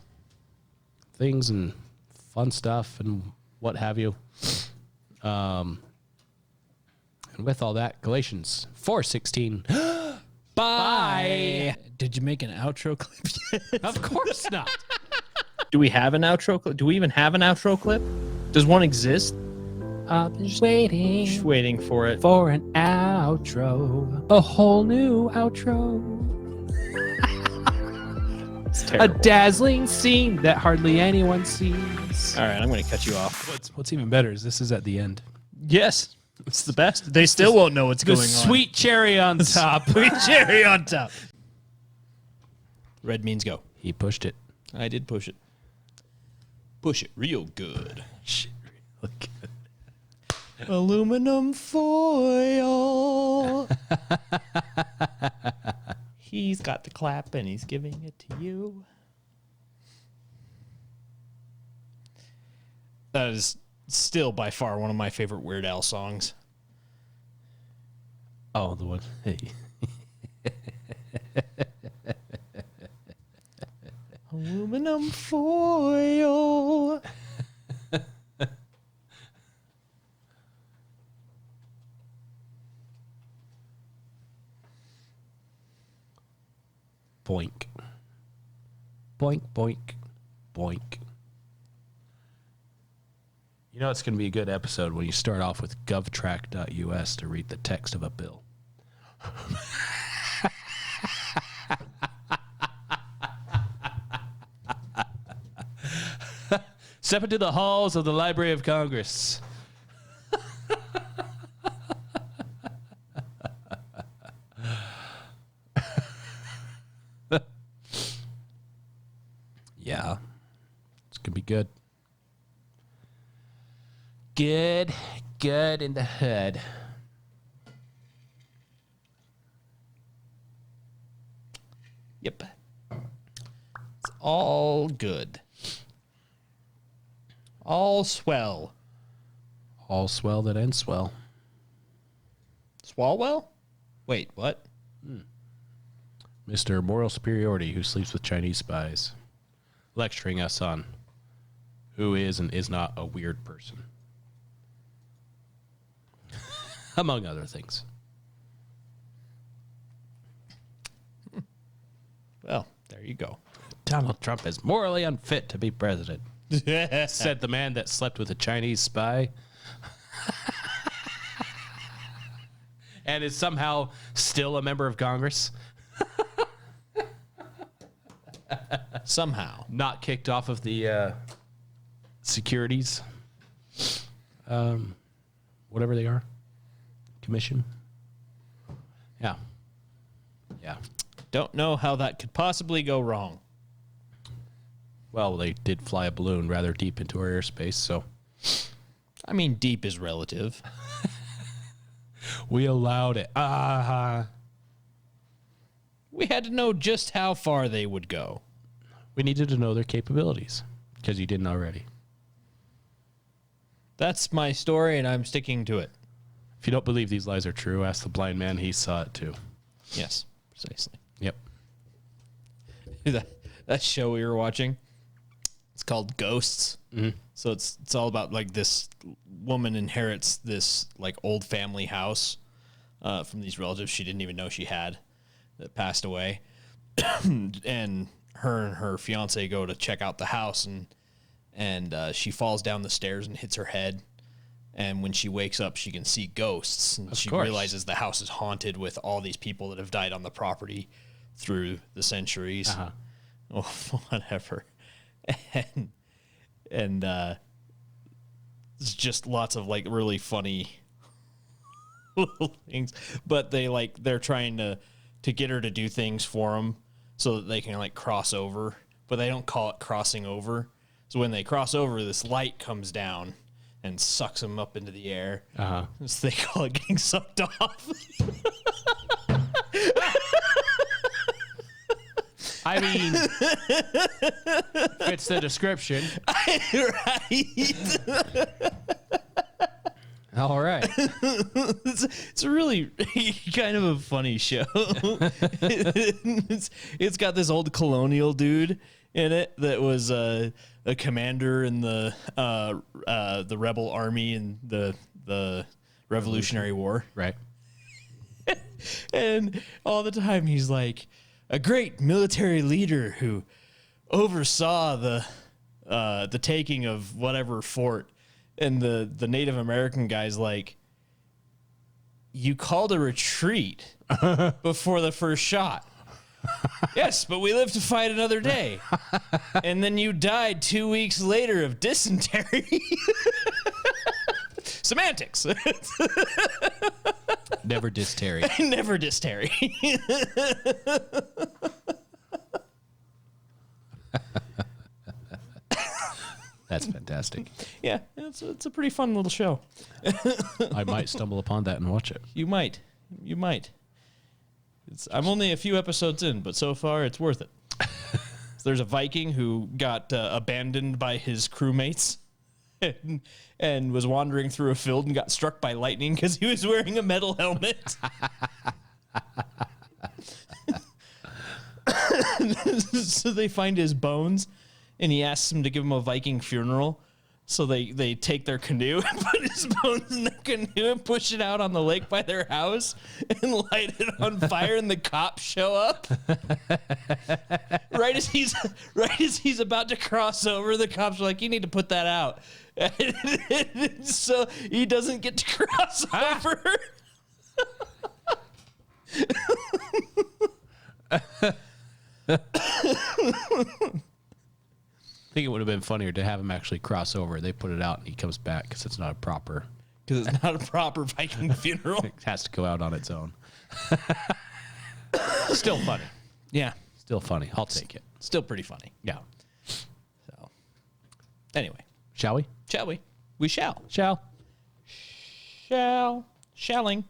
things and fun stuff and what have you. And with all that, Galatians 4:16. Bye. Did you make an outro clip yet? Of course not. Do we have an outro clip? Do we even have an outro clip? Does one exist? Just waiting. Just waiting for it. For an outro. A whole new outro. It's terrible. A dazzling scene that hardly anyone sees. All right, I'm going to cut you off. What's even better is this is at the end. Yes, it's the best. They still won't know what's going on. Sweet cherry on top. Sweet cherry on top. Red means go. He pushed it. I did push it. Push it real good. Shit, real good. Aluminum foil. He's got the clap and he's giving it to you. That is still by far one of my favorite Weird Al songs. Oh, the one. Hey. Aluminum foil. Boink. Boink, boink, boink. You know it's going to be a good episode when you start off with govtrack.us to read the text of a bill. Step into the halls of the Library of Congress. Yeah, it's going to be good. Good in the hood. Yep. It's all good. All swell. All swell that ends swell. Swalwell? Wait, what? Mr. Moral Superiority who sleeps with Chinese spies. Lecturing us on who is and is not a weird person. among other things. Well, there you go. Donald Trump is morally unfit to be president, said the man that slept with a Chinese spy. And is somehow still a member of Congress. Somehow. Not kicked off of the securities, whatever they are, commission. Yeah. Yeah. Don't know how that could possibly go wrong. Well, they did fly a balloon rather deep into our airspace, so. I mean, deep is relative. We allowed it. We had to know just how far they would go. We needed to know their capabilities, because you didn't already. That's my story, and I'm sticking to it. If you don't believe these lies are true, ask the blind man. He saw it too. Yes, precisely. Yep. That show we were watching, it's called Ghosts. Mm-hmm. So it's all about like this woman inherits this like old family house from these relatives she didn't even know she had that passed away. And her fiance go to check out the house, and she falls down the stairs and hits her head. And when she wakes up, she can see ghosts. And she realizes the house is haunted with all these people that have died on the property through the centuries. Uh-huh. Oh, whatever. And it's just lots of like really funny little things. But they're trying to get her to do things for them so that they can like cross over. But they don't call it crossing over. So when they cross over, this light comes down and sucks them up into the air. Uh-huh. So they call it getting sucked off. I mean, it's the description. Right. All right. It's really kind of a funny show. It's got this old colonial dude in it that was a commander in the rebel army in the Revolutionary War. Right. And all the time he's like a great military leader who oversaw the taking of whatever fort. And the Native American guy's like, you called a retreat before the first shot. Yes, but we live to fight another day. And then you died 2 weeks later of dysentery. Semantics. Never dysentery. Never dysentery. That's fantastic. Yeah, it's a pretty fun little show. I might stumble upon that and watch it. You might. I'm only a few episodes in, but so far it's worth it. There's a Viking who got abandoned by his crewmates and was wandering through a field and got struck by lightning because he was wearing a metal helmet. So they find his bones, and he asks them to give him a Viking funeral. So they take their canoe and put his bones in the canoe and push it out on the lake by their house and light it on fire, and the cops show up. Right as he's about to cross over, the cops are like, "You need to put that out." So he doesn't get to cross over. I think it would have been funnier to have him actually cross over. They put it out and he comes back because it's not a proper Viking funeral. It has to go out on its own. Still funny. Yeah. Still funny. I'll take it. Still pretty funny. Yeah. So, anyway. Shall we? Shall we? We shall. Shall. Shalling.